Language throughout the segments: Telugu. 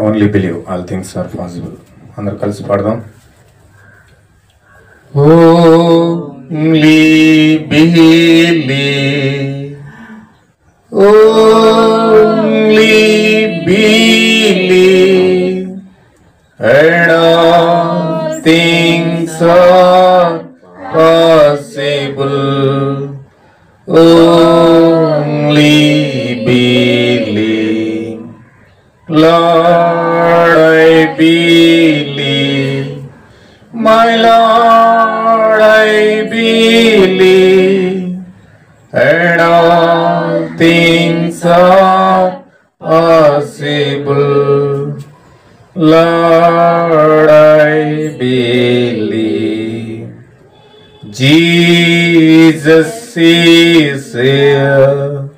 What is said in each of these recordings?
Only believe all things are possible. అందరూ కలిసి పాడదాం. Only believe, only believe and all things are possible. Only believe, Lord, I believe, my Lord, I believe, and all things are possible. Lord, I believe. Jesus is here,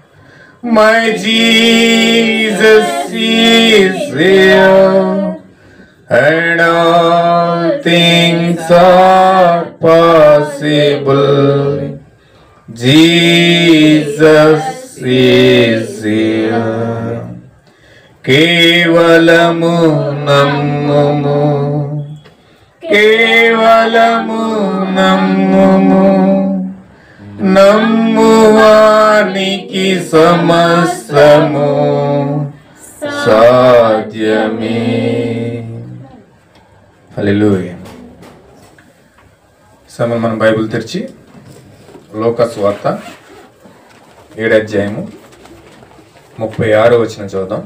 my Jesus is here, and all things are possible. Jesus is here. కేవలము నమ్ముము, కేవలము నమ్ముము, నమ్మువానికి సమస్తము సాధ్యమే. హల్లెలూయా. సమయం మనం బైబిల్ తెరిచి లూకాసు వార్త 7వ అధ్యాయము 36వ వచనం చదువుదాం.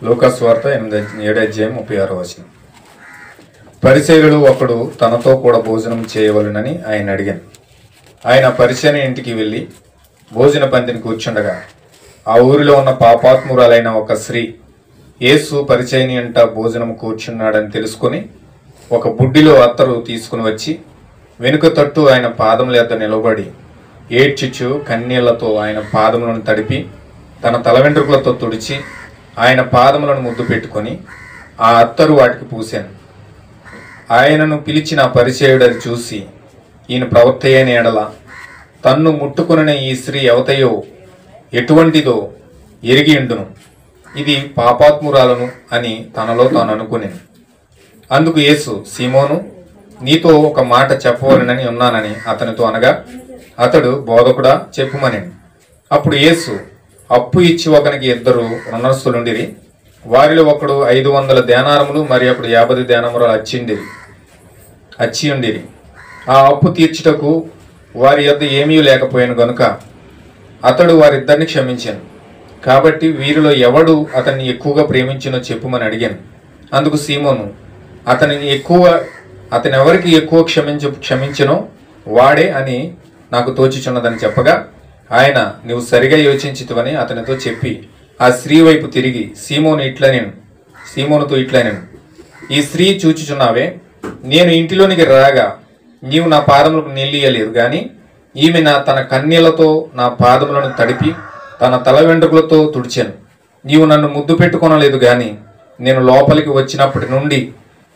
లూకాసు వార్త 7వ అధ్యాయం 36వ వచనం. పరిసయ్యుడు ఒకడు తనతో కూడా భోజనం చేయవలెనని ఆయన అడిగాను. ఆయన పరిసయ్యుని ఇంటికి వెళ్ళి భోజన పంక్తిని కూర్చుండగా ఆ ఊరిలో ఉన్న పాపాత్మురాలైన ఒక స్త్రీ యేసు పరిసయ్యుని ఇంట భోజనం కూర్చున్నాడని తెలుసుకొని ఒక బుడ్డిలో అత్తరు తీసుకుని వచ్చి వెనుక తట్టు ఆయన పాదముల యొద్ద నిలబడి ఏడ్చుచు కన్నీళ్లతో ఆయన పాదములను తడిపి తన తల వెంట్రుకలతో తుడిచి ఆయన పాదములను ముద్దు పెట్టుకొని ఆ అత్తరు వాటికి పూశాను. ఆయనను పిలిచిన పరిసయ్యుడు అది చూసి, ఈయన ప్రవక్త అయిన ఎడల తన్ను ముట్టుకుని ఈ స్త్రీ ఎవతయో ఎటువంటిదో ఎరిగి ఉండును, ఇది పాపాత్మురాలను అని తనలో తాను అనుకునేను. అందుకు యేసు, సీమోను, నీతో ఒక మాట చెప్పవలనని ఉన్నానని అతనితో అనగా అతడు, బోధకుడా, చెప్పుమనేను. అప్పుడు యేసు, అప్పు ఇచ్చి ఒకనికి 2 రుణస్థులుండిరి. వారిలో ఒకడు 500 దేనారములు మరి ఒకడు 50 దేనారములు అచ్చి ఉండిరి. ఆ అప్పు తీర్చుటకు వారి యొద్ద ఏమీ లేకపోయాను గనుక అతడు వారిద్దరిని క్షమించాను. కాబట్టి వీరిలో ఎవడు అతన్ని ఎక్కువగా ప్రేమించినో చెప్పుమని అడిగాను. అందుకు సీమోను, అతని ఎవరికి ఎక్కువ క్షమించినో వాడే అని నాకు తోచుచున్నదని చెప్పగా ఆయన, నువ్వు సరిగా యోచించితివని అతనితో చెప్పి ఆ స్త్రీ వైపు తిరిగి సీమోనుతో ఇట్లనెను, ఈ స్త్రీ చూచుచున్నావే, నేను ఇంటిలోనికి రాగా నీవు నా పాదములకు నీళ్ళియలేదు, కానీ ఈమె తన కన్నీళ్లతో నా పాదములను తడిపి తన తల వెంట్రుకలతో తుడిచాను. నీవు నన్ను ముద్దు పెట్టుకొనలేదు, కానీ నేను లోపలికి వచ్చినప్పటి నుండి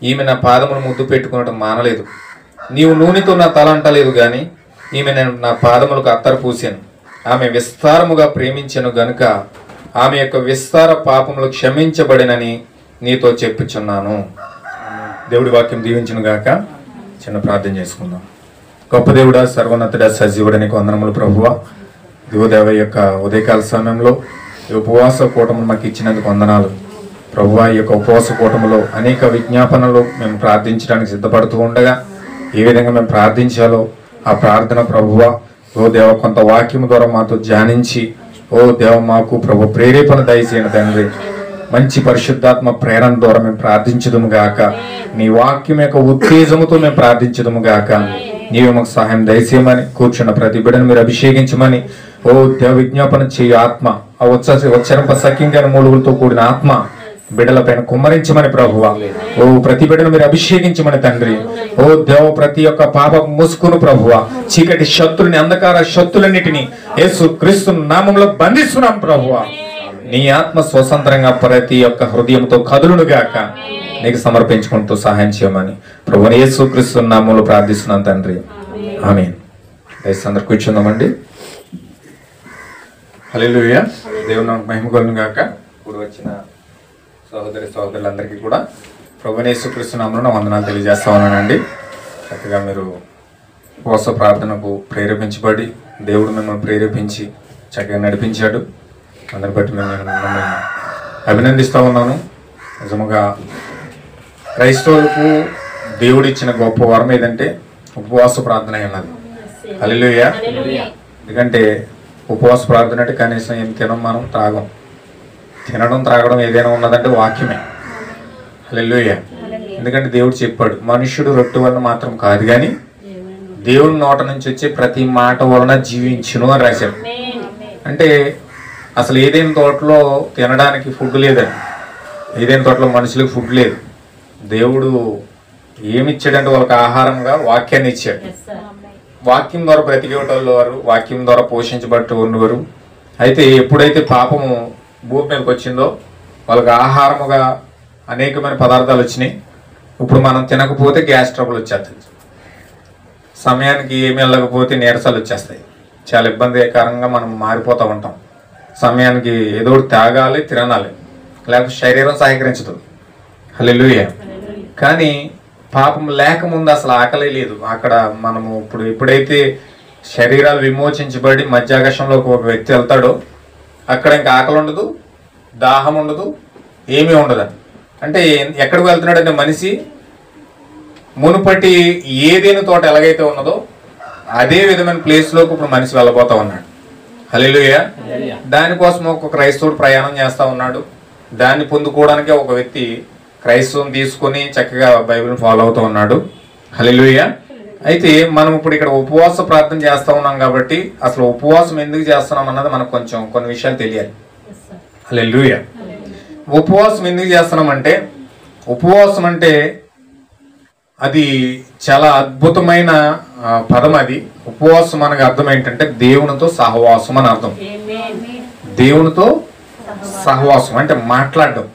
ఈమె నా పాదములు ముద్దు పెట్టుకోవడం మానలేదు. నీవు నూనెతో నా తల అంటలేదు, కానీ ఈమె నేను నా పాదములకు అత్తరు పూశాను. ఆమె విస్తారముగా ప్రేమించెను గనుక ఆమె యొక్క విస్తార పాపములు క్షమించబడినని నీతో చెప్పుచున్నాను. దేవుడి వాక్యం దీవించును గాక. చిన్న ప్రార్థన చేసుకుందాం. గొప్ప దేవుడా, సర్వోన్నతుడా, సజీవుడానికి వందనములు ప్రభువా. దివదేవ యొక్క ఉదయకాల సమయంలో ఈ ఉపవాస కూటములు మాకు ఇచ్చినందుకు వందనాలు ప్రభువా. ఈ యొక్క ఉపవాస కూటములో అనేక విజ్ఞాపనలు మేము ప్రార్థించడానికి సిద్ధపడుతూ ఉండగా ఏ విధంగా మేము ప్రార్థించాలో ఆ ప్రార్థన ప్రభువా, ఓ దేవ కొంత వాక్యం ద్వారా మాతో ధ్యానించి, ఓ దేవ మాకు ప్రభు ప్రేరేపణ దయచేయండి తండ్రి. మంచి పరిశుద్ధాత్మ ప్రేరణ ద్వారా మేము ప్రార్థించదుము గాక. నీ వాక్యం యొక్క ఉత్తేజముతో మేము ప్రార్థించదుము గాక. నీవే మాకు సహాయం దయచేయమని, కూర్చున్న ప్రతి బిడ్డను మీరు అభిషేకించమని, ఓ దేవ విజ్ఞాపన చేయు ఆత్మ, ఆ ఉచ్చరింప సఖ్యంగా మూలుగులతో కూడిన ఆత్మ బిడ్డల పైన కుమ్మరించమని ప్రభువా. ఓ ప్రతి బిడ్డను మీరు అభిషేకించమని తండ్రి. ఓ దేవ ప్రతి ఒక్క పాప ముసుకును ప్రభువా, చీకటి శత్రుని, అంధకార శత్రులన్నిటినీ యేసు క్రీస్తు నామములో బంధిస్తున్నాం ప్రభువా. నీ ఆత్మ స్వతంత్రంగా ప్రతి ఒక్క హృదయంతో కదులును గాక. నీకు సమర్పించుకుంటూ సహాయం చేయమని ప్రభువు యేసు క్రీస్తు నామములో ప్రార్థిస్తున్నాను తండ్రి, ఆమేన్. దయచేసి అందరూ కూర్చుందామండి. హల్లెలూయా. దేవుని నామమునకు మహిమ కలుగును గాక. ఇప్పుడు వచ్చిన సహోదరి సహోదరులందరికీ కూడా ప్రభువైన యేసుక్రీస్తు నామమున వందనాలు తెలియజేస్తా ఉన్నానండి. చక్కగా మీరు ఉపవాస ప్రార్థనకు ప్రేరేపించబడి దేవుడు మిమ్మల్ని ప్రేరేపించి చక్కగా నడిపించాడు. అందరి బట్టి మిమ్మల్ని అభినందిస్తూ ఉన్నాను. నిజముగా క్రైస్తవులకు దేవుడిచ్చిన గొప్ప వరం ఏదంటే ఉపవాస ప్రార్థన అన్నది. హల్లెలూయా. ఎందుకంటే ఉపవాస ప్రార్థన అంటే కనీసం ఏం తినం, మనం త్రాగం. తినడం త్రాగడం ఏదైనా ఉన్నదంటే వాక్యమే. హల్లెలూయా. ఎందుకంటే దేవుడు చెప్పాడు, మనుష్యుడు రొట్టె వలన మాత్రం కాదు కానీ దేవుడి నోట నుంచి వచ్చే ప్రతి మాట వలన జీవించును అని రాశాడు. అంటే అసలు ఏదైనా తోటలో తినడానికి ఫుడ్ లేదండి. ఏదైనా తోటలో మనుషులకు ఫుడ్ లేదు. దేవుడు ఏమిచ్చాడంటే వాళ్ళకి ఆహారంగా వాక్యాన్ని ఇచ్చాడు. వాక్యం ద్వారా బ్రతికేటోళ్ళు వారు, వాక్యం ద్వారా పోషించబట్టు ఉన్నవారు. అయితే ఎప్పుడైతే పాపము భూమి మీదకి వచ్చిందో వాళ్ళకి ఆహారముగా అనేకమైన పదార్థాలు వచ్చినాయి. ఇప్పుడు మనం తినకపోతే గ్యాస్ ట్రబుల్ వచ్చేస్తుంది, సమయానికి ఏమి వెళ్ళకపోతే నీరసాలు వచ్చేస్తాయి, చాలా ఇబ్బందికరంగా మనం మారిపోతూ ఉంటాం. సమయానికి ఏదో తాగాలి, తినాలి, లేకపోతే శరీరం సహకరించదు. హల్లెలూయా. కానీ పాపం లేకముందు అసలు ఆకలి లేదు. అక్కడ మనము ఎప్పుడైతే శరీరాలు విమోచించబడి మధ్యాకాశంలోకి ఒక వ్యక్తి వెళ్తాడో అక్కడ ఇంకా ఆకలి ఉండదు, దాహం ఉండదు, ఏమీ ఉండదు. అంటే ఎక్కడికి వెళ్తున్నాడంటే మనిషి మునుపటి ఏదేని తోట ఎలాగైతే ఉన్నదో అదే విధమైన ప్లేస్లోకి ఇప్పుడు మనిషి వెళ్ళబోతా ఉన్నాడు. హల్లెలూయా. దానికోసం ఒక క్రైస్తవుడు ప్రయాణం చేస్తూ ఉన్నాడు. దాన్ని పొందుకోవడానికి ఒక వ్యక్తి క్రైస్తవం తీసుకొని చక్కగా బైబిల్ని ఫాలో అవుతూ ఉన్నాడు. హల్లెలూయా. అయితే మనం ఇప్పుడు ఇక్కడ ఉపవాస ప్రార్థన చేస్తూ ఉన్నాం కాబట్టి అసలు ఉపవాసం ఎందుకు చేస్తున్నాం అన్నది మనకు కొంచెం కొన్ని విషయాలు తెలియాలి. హల్లెలూయా. ఉపవాసం ఎందుకు చేస్తున్నామంటే, ఉపవాసం అంటే అది చాలా అద్భుతమైన పదం. అది ఉపవాసం మనకు అర్థం ఏంటంటే దేవునితో సహవాసం అని అర్థం. దేవునితో సహవాసం అంటే మాట్లాడడం,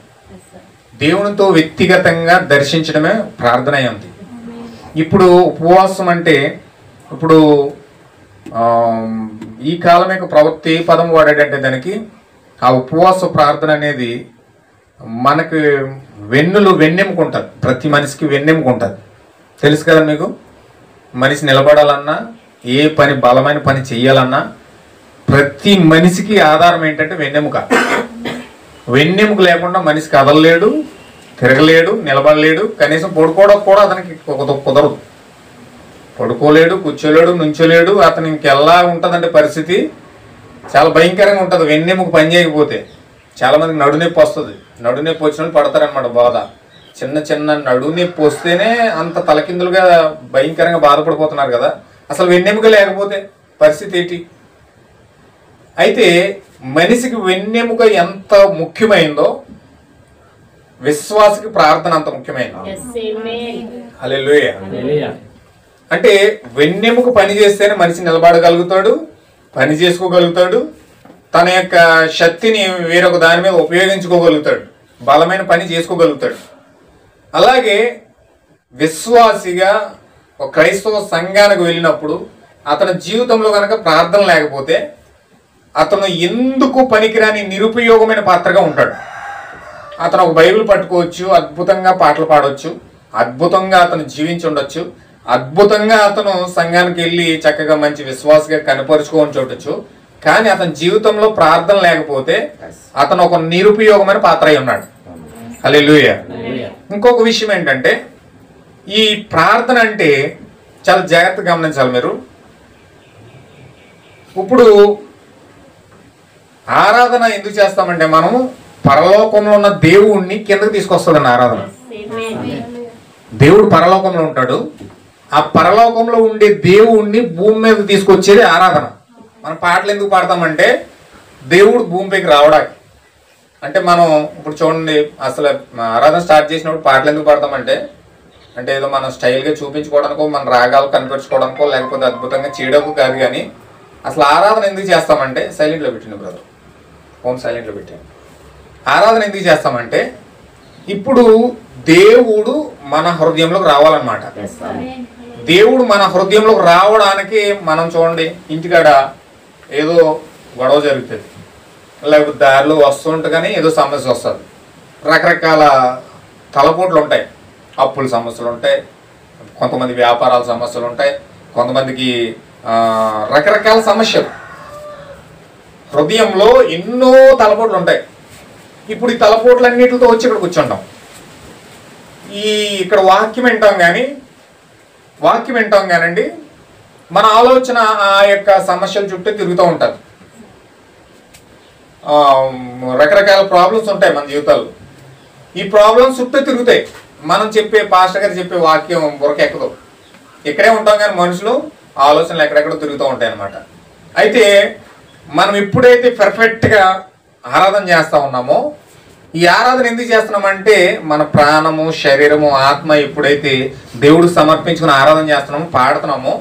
దేవునితో వ్యక్తిగతంగా దర్శించడమే ప్రార్థన అయింది. ఇప్పుడు ఉపవాసం అంటే ఇప్పుడు ఈ కాలం యొక్క ప్రవక్త ఏ పదం వాడాడంటే దానికి ఆ ఉపవాస ప్రార్థన అనేది మనకు వెన్నెముకుంటుంది. ప్రతి మనిషికి వెన్నెముకుంటుంది. తెలుసు కదా మీకు. మనిషి నిలబడాలన్నా ఏ పని బలమైన పని చెయ్యాలన్నా ప్రతి మనిషికి ఆధారం ఏంటంటే వెన్నెముక. వెన్నెముక లేకుండా మనిషి కదలలేడు, తిరగలేడు, నిలబడలేడు, కనీసం పడుకోవడం కూడా అతనికి కుదరదు. పడుకోలేడు, కూర్చోలేడు, నుంచోలేడు. అతను ఇంకెలా ఉంటుందంటే పరిస్థితి చాలా భయంకరంగా ఉంటుంది వెన్నెముక పని చేయకపోతే. చాలా మందికి నడునొప్పి వస్తుంది. నడునొప్పి వచ్చిన వాళ్ళు పడతారనమాట బాధ. చిన్న చిన్న నడునొప్పి వస్తేనే అంత తలకిందులుగా భయంకరంగా బాధపడిపోతున్నారు కదా. అసలు వెన్నెముక లేకపోతే పరిస్థితి ఏంటి? అయితే మనిషికి వెన్నెముక ఎంత ముఖ్యమైందో విశ్వాసకి ప్రార్థన అంత ముఖ్యమైనది. హల్లెలూయా. అంటే వెన్నెముక పని చేస్తేనే మనిషి నిలబడగలుగుతాడు, పని చేసుకోగలుగుతాడు, తన యొక్క శక్తిని వేరొక దాని మీద ఉపయోగించుకోగలుగుతాడు, బలమైన పని చేసుకోగలుగుతాడు. అలాగే విశ్వాసిగా ఒక క్రైస్తవ సంఘానికి వెళ్ళినప్పుడు అతని జీవితంలో కనుక ప్రార్థన లేకపోతే అతను ఎందుకు పనికిరాని నిరుపయోగమైన పాత్రగా ఉంటాడు. అతను ఒక బైబిల్ పట్టుకోవచ్చు, అద్భుతంగా పాటలు పాడవచ్చు, అద్భుతంగా అతను జీవించి ఉండొచ్చు, అద్భుతంగా అతను సంఘానికి వెళ్ళి చక్కగా మంచి విశ్వాసగా కనపరుచుకొని చూడొచ్చు. కానీ అతని జీవితంలో ప్రార్థన లేకపోతే అతను ఒక నిరుపయోగమైన పాత్ర అయి ఉన్నాడు. హల్లెలూయా. ఇంకొక విషయం ఏంటంటే ఈ ప్రార్థన అంటే చాలా జాగ్రత్తగా గమనించాలి మీరు. ఇప్పుడు ఆరాధన ఎందుకు చేస్తామంటే మనము పరలోకంలో ఉన్న దేవుణ్ణి కిందకి తీసుకొస్తుందండి ఆరాధన. దేవుడు పరలోకంలో ఉంటాడు. ఆ పరలోకంలో ఉండే దేవుణ్ణి భూమి మీద తీసుకొచ్చేది ఆరాధన. మనం పాటలు ఎందుకు పాడతామంటే దేవుడు భూమిపైకి రావడానికి. అంటే మనం ఇప్పుడు చూడండి, అసలు ఆరాధన స్టార్ట్ చేసినప్పుడు పాటలు ఎందుకు పాడతామంటే అంటే ఏదో మనం స్టైల్గా చూపించుకోవడానికో, మన రాగాలు కనిపించుకోవడానికో, లేకపోతే అద్భుతంగా చేయడానికి కాదు. కానీ అసలు ఆరాధన ఎందుకు చేస్తామంటే సైలెంట్లో పెట్టింది బ్రదర్, ఫోన్ సైలెంట్లో పెట్టాను. ఆరాధన ఎందుకు చేస్తామంటే ఇప్పుడు దేవుడు మన హృదయంలోకి రావాలన్నమాట. దేవుడు మన హృదయంలోకి రావడానికి మనం చూడండి, ఇంటికాడ ఏదో గొడవ జరుగుతుంది, లేకపోతే దారిలో వస్తుంటే కానీ ఏదో సమస్య వస్తుంది, రకరకాల తలపోట్లు ఉంటాయి. అప్పుల సమస్యలు ఉంటాయి, కొంతమంది వ్యాపారాల సమస్యలు ఉంటాయి, కొంతమందికి రకరకాల సమస్యలు. హృదయంలో ఎన్నో తలపోట్లు ఉంటాయి. ఇప్పుడు ఈ తలపోట్లన్నిటితో వచ్చి ఇక్కడ కూర్చుంటాం. ఇక్కడ వాక్యం వింటాం కానండి, మన ఆలోచన ఆ యొక్క సమస్యల చుట్టూ తిరుగుతూ ఉంటుంది. రకరకాల ప్రాబ్లమ్స్ ఉంటాయి మన జీవితాల్లో. ఈ ప్రాబ్లమ్స్ చుట్టూ తిరుగుతాయి. మనం పాస్టర్ గారు చెప్పే వాక్యం బురకెక్కదు. ఇక్కడే ఉంటాం కానీ మనుషులు ఆలోచనలు ఎక్కడెక్కడో తిరుగుతూ ఉంటాయి అన్నమాట. అయితే మనం ఎప్పుడైతే పర్ఫెక్ట్గా ఆరాధన చేస్తూ ఉన్నామో, ఈ ఆరాధన ఎందుకు చేస్తున్నామంటే మన ప్రాణము, శరీరము, ఆత్మ ఎప్పుడైతే దేవుడు సమర్పించుకుని ఆరాధన చేస్తున్నామో, పాడుతున్నామో,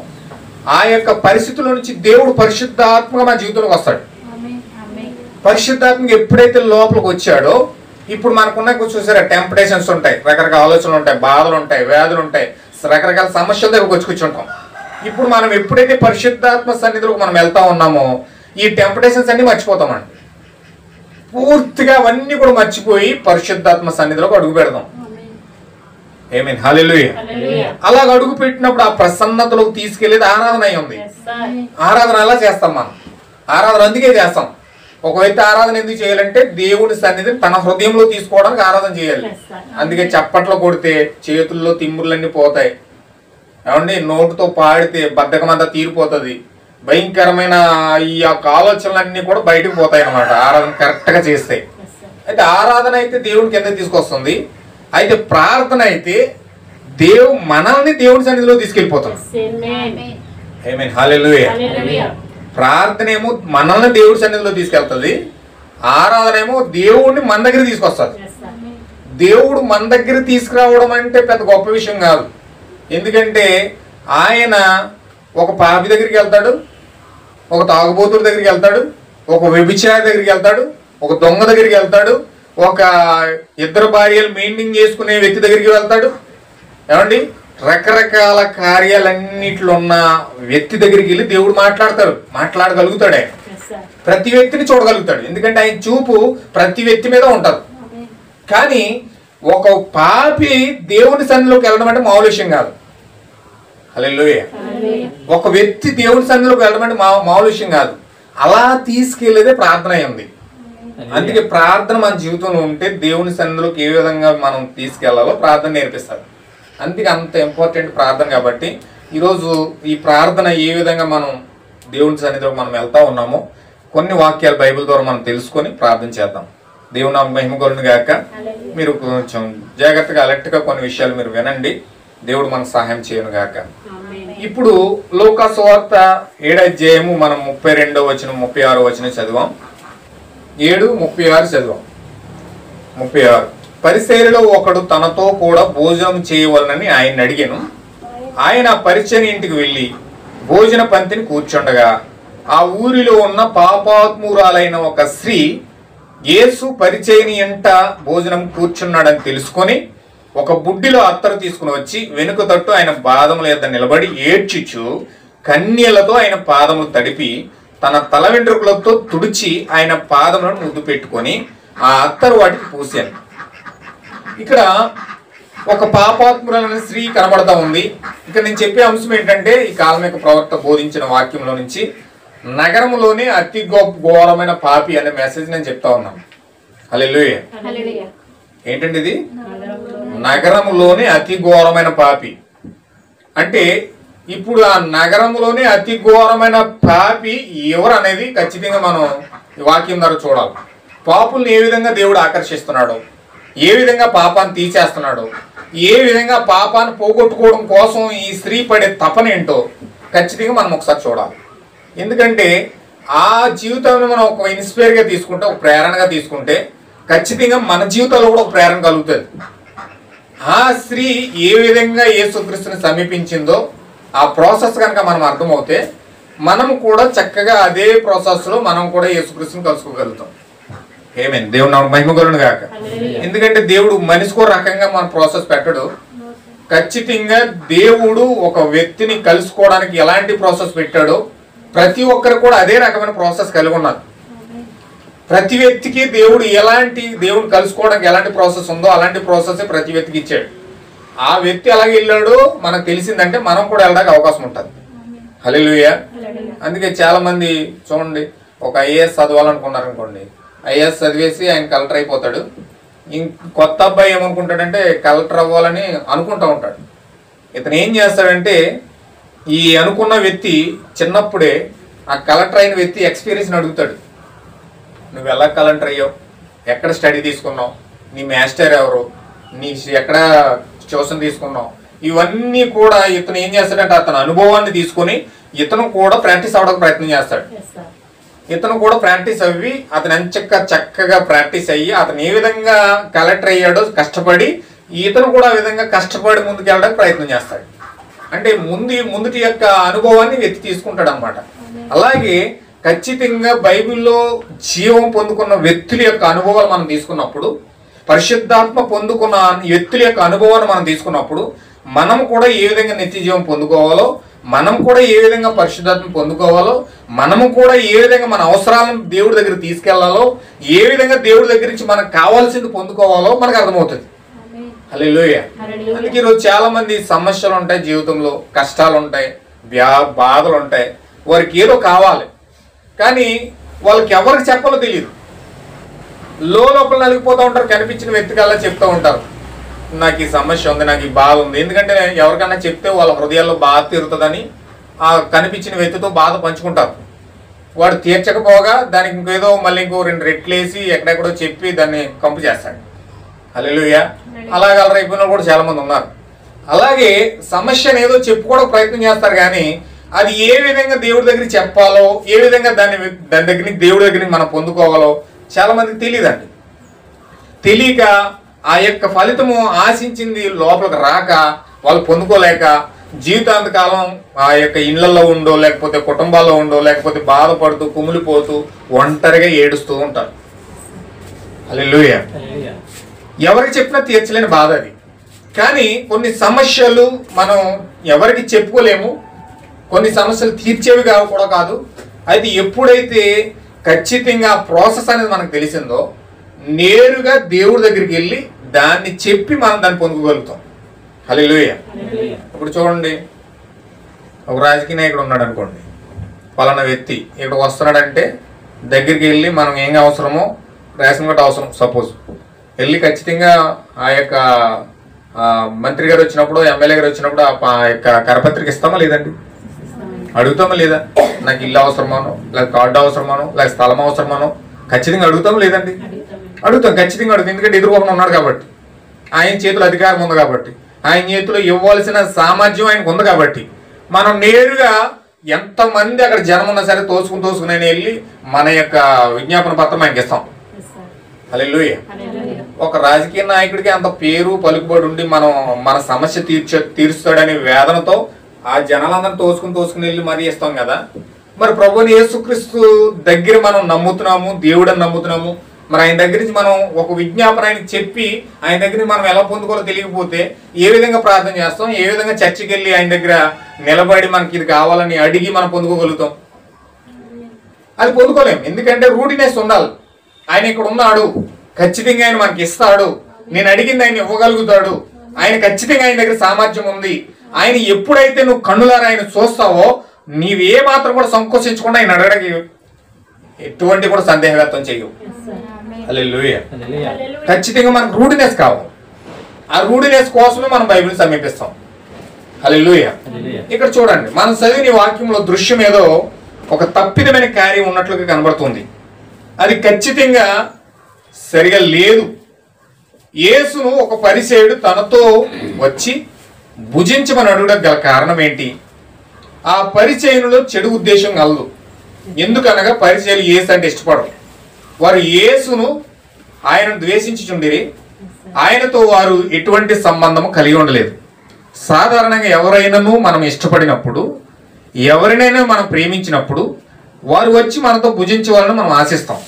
ఆ యొక్క పరిస్థితుల నుంచి దేవుడు పరిశుద్ధాత్మగా మన జీవితంలోకి వస్తాడు. పరిశుద్ధాత్మగా ఎప్పుడైతే లోపలికి వచ్చాడో, ఇప్పుడు మనకున్న చూసారా టెంప్టేషన్స్ ఉంటాయి, రకరకాల ఆలోచనలు ఉంటాయి, బాధలు ఉంటాయి, వ్యాధులు ఉంటాయి, రకరకాల సమస్యల దగ్గరకు వచ్చి కూర్చుంటాం. ఇప్పుడు మనం ఎప్పుడైతే పరిశుద్ధాత్మ సన్నిధిలోకి మనం వెళ్తా ఉన్నామో, ఈ టెంప్టేషన్స్ అన్ని మర్చిపోతామండి. పూర్తిగా అవన్నీ కూడా మర్చిపోయి పరిశుద్ధాత్మ సన్నిధిలోకి అడుగు పెడదాం. ఆమేన్, హల్లెలూయా. అలాగ అడుగు పెట్టినప్పుడు ఆ ప్రసన్నతలోకి తీసుకెళ్లేది ఆరాధన అయి ఉంది. ఆరాధన ఎలా చేస్తాం మనం? ఆరాధన అందుకే చేస్తాం. ఒక వ్యక్తి ఆరాధన ఎందుకు చేయాలంటే దేవుని సన్నిధిని తన హృదయంలో తీసుకోవడానికి ఆరాధన చేయాలి. అందుకే చప్పట్లు కొడితే చేతుల్లో తిమ్ముర్లన్నీ పోతాయి, ఏమండి, నోటుతో పాడితే బద్ధకం అంతా తీరిపోతుంది, భయంకరమైన ఈ యొక్క ఆలోచనలన్నీ కూడా బయటకు పోతాయి అన్నమాట ఆరాధన కరెక్ట్గా చేస్తే. అయితే ఆరాధన అయితే దేవునికి ఎందుకు తీసుకొస్తుంది, అయితే ప్రార్థన అయితే మనల్ని దేవుని సన్నిధిలో తీసుకెళ్ళిపోతుంది. ఆమేన్, హల్లెలూయా. ప్రార్థన ఏమో మనల్ని దేవుడి సన్నిధిలో తీసుకెళ్తుంది, ఆరాధన ఏమో దేవుడిని మన దగ్గర తీసుకొస్తుంది. దేవుడు మన దగ్గర తీసుకురావడం అంటే పెద్ద గొప్ప విషయం కాదు. ఎందుకంటే ఆయన ఒక పాపి దగ్గరికి వెళ్తాడు, ఒక తాగుబోతుడి దగ్గరికి వెళ్తాడు, ఒక వ్యభిచారి దగ్గరికి వెళ్తాడు, ఒక దొంగ దగ్గరికి వెళ్తాడు, ఒక ఇద్దరు భార్యలు మెయింటైన్ చేసుకునే వ్యక్తి దగ్గరికి వెళ్తాడు, ఏమండి, రకరకాల కార్యాలన్నిట్లో ఉన్న వ్యక్తి దగ్గరికి వెళ్ళి దేవుడు మాట్లాడగలుగుతాడు. ఆయన ప్రతి వ్యక్తిని చూడగలుగుతాడు, ఎందుకంటే ఆయన చూపు ప్రతి వ్యక్తి మీద ఉంటుంది. కానీ ఒక పాపి దేవుని సన్నిధిలోకి వెళ్ళడం అంటే మామూలు విషయం కాదు. హల్లెలూయా. ఒక వ్యక్తి దేవుని సన్నిధిలోకి వెళ్ళడం అంటే మామూలు విషయం కాదు. అలా తీసుకెళ్లేదే ప్రార్థన అయింది. అందుకే ప్రార్థన మన జీవితంలో ఉంటే దేవుని సన్నిధిలోకి ఏ విధంగా మనం తీసుకెళ్లాలో ప్రార్థన నేర్పిస్తారు. అందుకే అంత ఇంపార్టెంట్ ప్రార్థన. కాబట్టి ఈరోజు ఈ ప్రార్థన ఏ విధంగా మనం దేవుని సన్నిధిలోకి మనం వెళ్తా ఉన్నామో కొన్ని వాక్యాలు బైబిల్ ద్వారా మనం తెలుసుకొని ప్రార్థన చేద్దాం. దేవుని నామమున మహిమ కలుగును గాక. మీరు కొంచెం జాగ్రత్తగా అలర్ట్గా కొన్ని విషయాలు మీరు వినండి. దేవుడు మనకు సహాయం చేయను గాక. ఇప్పుడు లూకా సువార్త 7వ అధ్యాయము మనం 32వ వచనం 36వ వచనం చదివాం. 7:36 చదివాం. 36 పరిసయ్యులలో ఒకడు తనతో కూడా భోజనం చేయవలనని ఆయన అడిగాను. ఆయన పరిచర్య ఇంటికి వెళ్ళి భోజన పంక్తిని కూర్చుండగా ఆ ఊరిలో ఉన్న పాపాత్మురాలైన ఒక స్త్రీ యేసు పరిచయని ఇంట భోజనం కూర్చున్నాడని తెలుసుకొని ఒక బుడ్డిలో అత్తరు తీసుకుని వచ్చి వెనుక తట్టు ఆయన పాదముల యొద్ద నిలబడి ఏడ్చిచ్చు కన్నీళ్లతో ఆయన పాదములు తడిపి తన తల వెంట్రుకలతో తుడిచి ఆయన పాదములను ముద్దు పెట్టుకొని ఆ అత్తరు వాటికి పూసాను. ఇక్కడ ఒక పాపాత్మురాలైన స్త్రీ కనబడతా ఉంది. ఇక్కడ నేను చెప్పే అంశం ఏంటంటే, ఈ కాలమిక ప్రవక్త బోధించిన వాక్యంలో నుంచి నగరంలోనే అతి ఘోరమైన పాపి అనే మెసేజ్ నేను చెప్తా ఉన్నాను. హల్లెలూయా. ఏంటండి ఇది? నగరంలోనే అతి ఘోరమైన పాపి అంటే ఇప్పుడు ఆ నగరంలోనే అతి ఘోరమైన పాపి ఎవరు అనేది ఖచ్చితంగా మనం ఈ వాక్యం ద్వారా చూడాలి. పాపుల్ని ఏ విధంగా దేవుడు ఆకర్షిస్తున్నాడు, ఏ విధంగా పాపాన్ని తీసేస్తున్నాడు, ఏ విధంగా పాపాన్ని పోగొట్టుకోవడం కోసం ఈ స్త్రీ పడే తపన ఏంటో ఖచ్చితంగా మనం ఒకసారి చూడాలి. ఎందుకంటే ఆ జీవితాన్ని మనం ఒక ఇన్స్పైర్గా తీసుకుంటే, ఒక ప్రేరణగా తీసుకుంటే ఖచ్చితంగా మన జీవితంలో కూడా ఒక ప్రేరణ కలుగుతుంది. ఆ స్త్రీ ఏ విధంగా యేసుక్రీస్తుని సమీపించిందో ఆ ప్రాసెస్ కనుక మనం అర్థమవుతే మనం కూడా చక్కగా అదే ప్రాసెస్లో మనం కూడా యేసుక్రీస్తుని కలుసుకోగలుగుతాం. ఆమేన్. దేవుడు నామమున మహిమ కలుగును గాక. ఎందుకంటే దేవుడు మనిషికో రకంగా మన ప్రాసెస్ పెట్టడు. ఖచ్చితంగా దేవుడు ఒక వ్యక్తిని కలుసుకోవడానికి ఎలాంటి ప్రాసెస్ పెట్టాడో ప్రతి ఒక్కరు కూడా అదే రకమైన ప్రాసెస్ కలిగి ఉన్నారు. ప్రతి వ్యక్తికి దేవుడు కలుసుకోవడానికి ఎలాంటి ప్రాసెస్ ఉందో అలాంటి ప్రాసెస్ ప్రతి వ్యక్తికి ఇచ్చాడు. ఆ వ్యక్తి ఎలాగ వెళ్ళాడో మనకు తెలిసిందంటే మనం కూడా వెళ్ళడానికి అవకాశం ఉంటుంది. హల్లెలూయా. అందుకే చాలా మంది చూడండి, ఒక ఐఏఎస్ చదవాలనుకున్నారు అనుకోండి, ఐఏఎస్ చదివేసి ఆయన కలెక్టర్ అయిపోతాడు. కొత్త అబ్బాయి ఏమనుకుంటాడంటే కలెక్టర్ అవ్వాలని అనుకుంటూ ఉంటాడు. ఇతను ఏం చేస్తాడంటే ఈ అనుకున్న వ్యక్తి చిన్నప్పుడే ఆ కలెక్టర్ అయిన వ్యక్తి ఎక్స్పీరియన్స్ అడుగుతాడు. నువ్వు ఎలా కలెక్టర్ అయ్యావు, ఎక్కడ స్టడీ తీసుకున్నావు, నీ మాస్టర్ ఎవరు, నీ ఎక్కడ ట్యూషన్ తీసుకున్నావు, ఇవన్నీ కూడా ఇతను ఏం చేస్తాడంటే అతని అనుభవాన్ని తీసుకొని ఇతను కూడా ప్రాక్టీస్ అవ్వడానికి ప్రయత్నం చేస్తాడు. ఇతను కూడా ప్రాక్టీస్ అవ్వి అతను చక్కగా ప్రాక్టీస్ అయ్యి అతను ఏ విధంగా కలెక్టర్ అయ్యాడో కష్టపడి ఇతను కూడా ఆ విధంగా కష్టపడి ముందుకు వెళ్ళడానికి ప్రయత్నం చేస్తాడు. అంటే ముందుటి యొక్క అనుభవాన్ని వ్యక్తి తీసుకుంటాడు అనమాట. అలాగే ఖచ్చితంగా బైబిల్లో జీవం పొందుకున్న వ్యక్తుల యొక్క అనుభవాలు మనం తీసుకున్నప్పుడు, పరిశుద్ధాత్మ పొందుకున్న వ్యక్తుల యొక్క అనుభవాన్ని మనం తీసుకున్నప్పుడు మనం కూడా ఏ విధంగా నిత్య జీవం పొందుకోవాలో, మనం కూడా ఏ విధంగా పరిశుద్ధాత్మ పొందుకోవాలో, మనము కూడా ఏ విధంగా మన అవసరాలను దేవుడి దగ్గర తీసుకెళ్లాలో, ఏ విధంగా దేవుడి దగ్గర నుంచి మనకు కావాల్సింది పొందుకోవాలో మనకు అర్థమవుతుంది. హల్లెలూయా. అందుకే ఈరోజు చాలా మంది సమస్యలు ఉంటాయి, జీవితంలో కష్టాలు ఉంటాయి, బాధలు ఉంటాయి, వారికి ఏదో కావాలి కానీ వాళ్ళకి ఎవరికి చెప్పాలో తెలియదు. లోపల నలిగిపోతూ ఉంటారు. కనిపించిన వ్యక్తికల్లా చెప్తూ ఉంటారు, నాకు ఈ సమస్య ఉంది, నాకు ఈ బాధ ఉంది. ఎందుకంటే ఎవరికన్నా చెప్తే వాళ్ళ హృదయాల్లో బాధ తీరుతుందని ఆ కనిపించిన వ్యక్తితో బాధ పంచుకుంటారు. వాడు తీర్చకపోగా దానికి ఇంకేదో మళ్ళీ ఇంకో 2 రెట్లు వేసి ఎక్కడెక్కడో చెప్పి దాన్ని కంపు చేస్తాడు. హల్లెలూయా. అలాగే అలరైపోయిన కూడా చాలా మంది ఉన్నారు. అలాగే సమస్యను ఏదో చెప్పుకోవడానికి ప్రయత్నం చేస్తారు కానీ అది ఏ విధంగా దేవుడి దగ్గర చెప్పాలో, ఏ విధంగా దాని దగ్గర దేవుడి దగ్గర మనం పొందుకోవాలో చాలా మందికి తెలియదండి. తెలియక ఆ యొక్క ఫలితము ఆశించింది లోపలికి రాక వాళ్ళు పొందుకోలేక జీవితాంతకాలం ఆ యొక్క ఇళ్లలో ఉండో లేకపోతే కుటుంబాల్లో ఉండో లేకపోతే బాధపడుతూ కుమిలిపోతూ ఒంటరిగా ఏడుస్తూ ఉంటారు. హల్లెలూయా. ఎవరికి చెప్పినా తీర్చలేని బాధ అది. కానీ కొన్ని సమస్యలు మనం ఎవరికి చెప్పుకోలేము, కొన్ని సమస్యలు తీర్చేవి కూడా కాదు. అయితే ఎప్పుడైతే ఖచ్చితంగా ప్రాసెస్ అనేది మనకు తెలిసిందో నేరుగా దేవుడి దగ్గరికి వెళ్ళి దాన్ని చెప్పి మనం దాన్ని పొందుకోగలుగుతాం. హల్లెలూయా. ఇప్పుడు చూడండి, ఒక రాజకీయ నాయకుడు ఉన్నాడు అనుకోండి, పలానా వ్యక్తి ఇక్కడ వస్తున్నాడంటే దగ్గరికి వెళ్ళి మనం ఏం అవసరమో, రేషన్ కార్డు అవసరం సపోజ్, వెళ్ళి ఖచ్చితంగా ఆ యొక్క మంత్రి గారు వచ్చినప్పుడు, ఎమ్మెల్యే గారు వచ్చినప్పుడు ఆ యొక్క కరపత్రిక ఇస్తామా లేదండి? అడుగుతామా లేదా? నాకు ఇల్లు అవసరమానో, లేక కార్డు అవసరమానో, లేక స్థలం అవసరమానో ఖచ్చితంగా అడుగుతామా లేదండి? అడుగుతాం, ఖచ్చితంగా అడుగుతాం. ఎందుకంటే ఎదురుకోకుండా ఉన్నాడు కాబట్టి, ఆయన చేతిలో అధికారం ఉంది కాబట్టి, ఆయన చేతిలో ఇవ్వాల్సిన సామర్థ్యం ఆయనకు ఉంది కాబట్టి మనం నేరుగా ఎంతమంది అక్కడ జనం ఉన్నా సరే తోసుకుని వెళ్ళి మన యొక్క విజ్ఞాపన పత్రం ఆయనకి ఇస్తాం. హల్లెలూయా. ఒక రాజకీయ నాయకుడికి అంత పేరు పలుకుబడి ఉండి మనం మన సమస్య తీరుస్తాడనే వేదనతో ఆ జనాలందరినీ తోసుకుని వెళ్ళి మరీ ఇస్తాం కదా. మరి ప్రభువుని యేసుక్రీస్తు దగ్గర మనం నమ్ముతున్నాము, దేవుడని నమ్ముతున్నాము. మరి ఆయన దగ్గర నుంచి మనం ఒక విజ్ఞాపన ఆయనకి చెప్పి ఆయన దగ్గర నుంచి మనం ఎలా పొందుకోవాలో తెలియకపోతే ఏ విధంగా ప్రార్థన చేస్తాం, ఏ విధంగా చర్చికి వెళ్ళి ఆయన దగ్గర నిలబడి మనకి ఇది కావాలని అడిగి మనం పొందుకోగలుగుతాం? అది పొందుకోలేం. ఎందుకంటే రూటినెస్ ఉండాలి. ఆయన ఇక్కడ ఉన్నాడు, ఖచ్చితంగా ఆయన మనకి ఇస్తాడు, నేను అడిగింది ఆయన ఇవ్వగలుగుతాడు, ఆయన ఖచ్చితంగా ఆయన దగ్గర సామర్థ్యం ఉంది. ఆయన ఎప్పుడైతే నువ్వు కన్నులారా ఆయన చూస్తావో నీవే మాత్రం కూడా సంకోచించకుండా ఆయన అడగడానికి ఎటువంటి కూడా సందేహ వ్యక్తం చేయవు. హల్లెలూయా. ఖచ్చితంగా మనకు రూఢినెస్ కావాలి. ఆ రూఢినెస్ కోసమే మనం బైబిల్ సమీపిస్తాం. హల్లెలూయా. ఇక్కడ చూడండి, మనం చదివిన వాక్యంలో దృశ్యం ఏదో ఒక తప్పిదమైన కార్యం ఉన్నట్లుగా కనబడుతుంది. అది ఖచ్చితంగా సరిగా లేదు. యేసును ఒక పరిసయ్యుడు తనతో వచ్చి భుజించమని అడుగుటకు గల కారణం ఏంటి? ఆ పరిచయనులో చెడు ఉద్దేశం కలదు. ఎందుకనగా పరిచయాలు యేసు అంటే ఇష్టపడరు. వారు యేసును ఆయనను ద్వేషించుచుండిరి, ఆయనతో వారు ఎటువంటి సంబంధము కలిగి ఉండలేదు. సాధారణంగా ఎవరైనాను మనం ఇష్టపడినప్పుడు, ఎవరినైనా మనం ప్రేమించినప్పుడు వారు వచ్చి మనతో భుజించాలని మనం ఆశిస్తాం.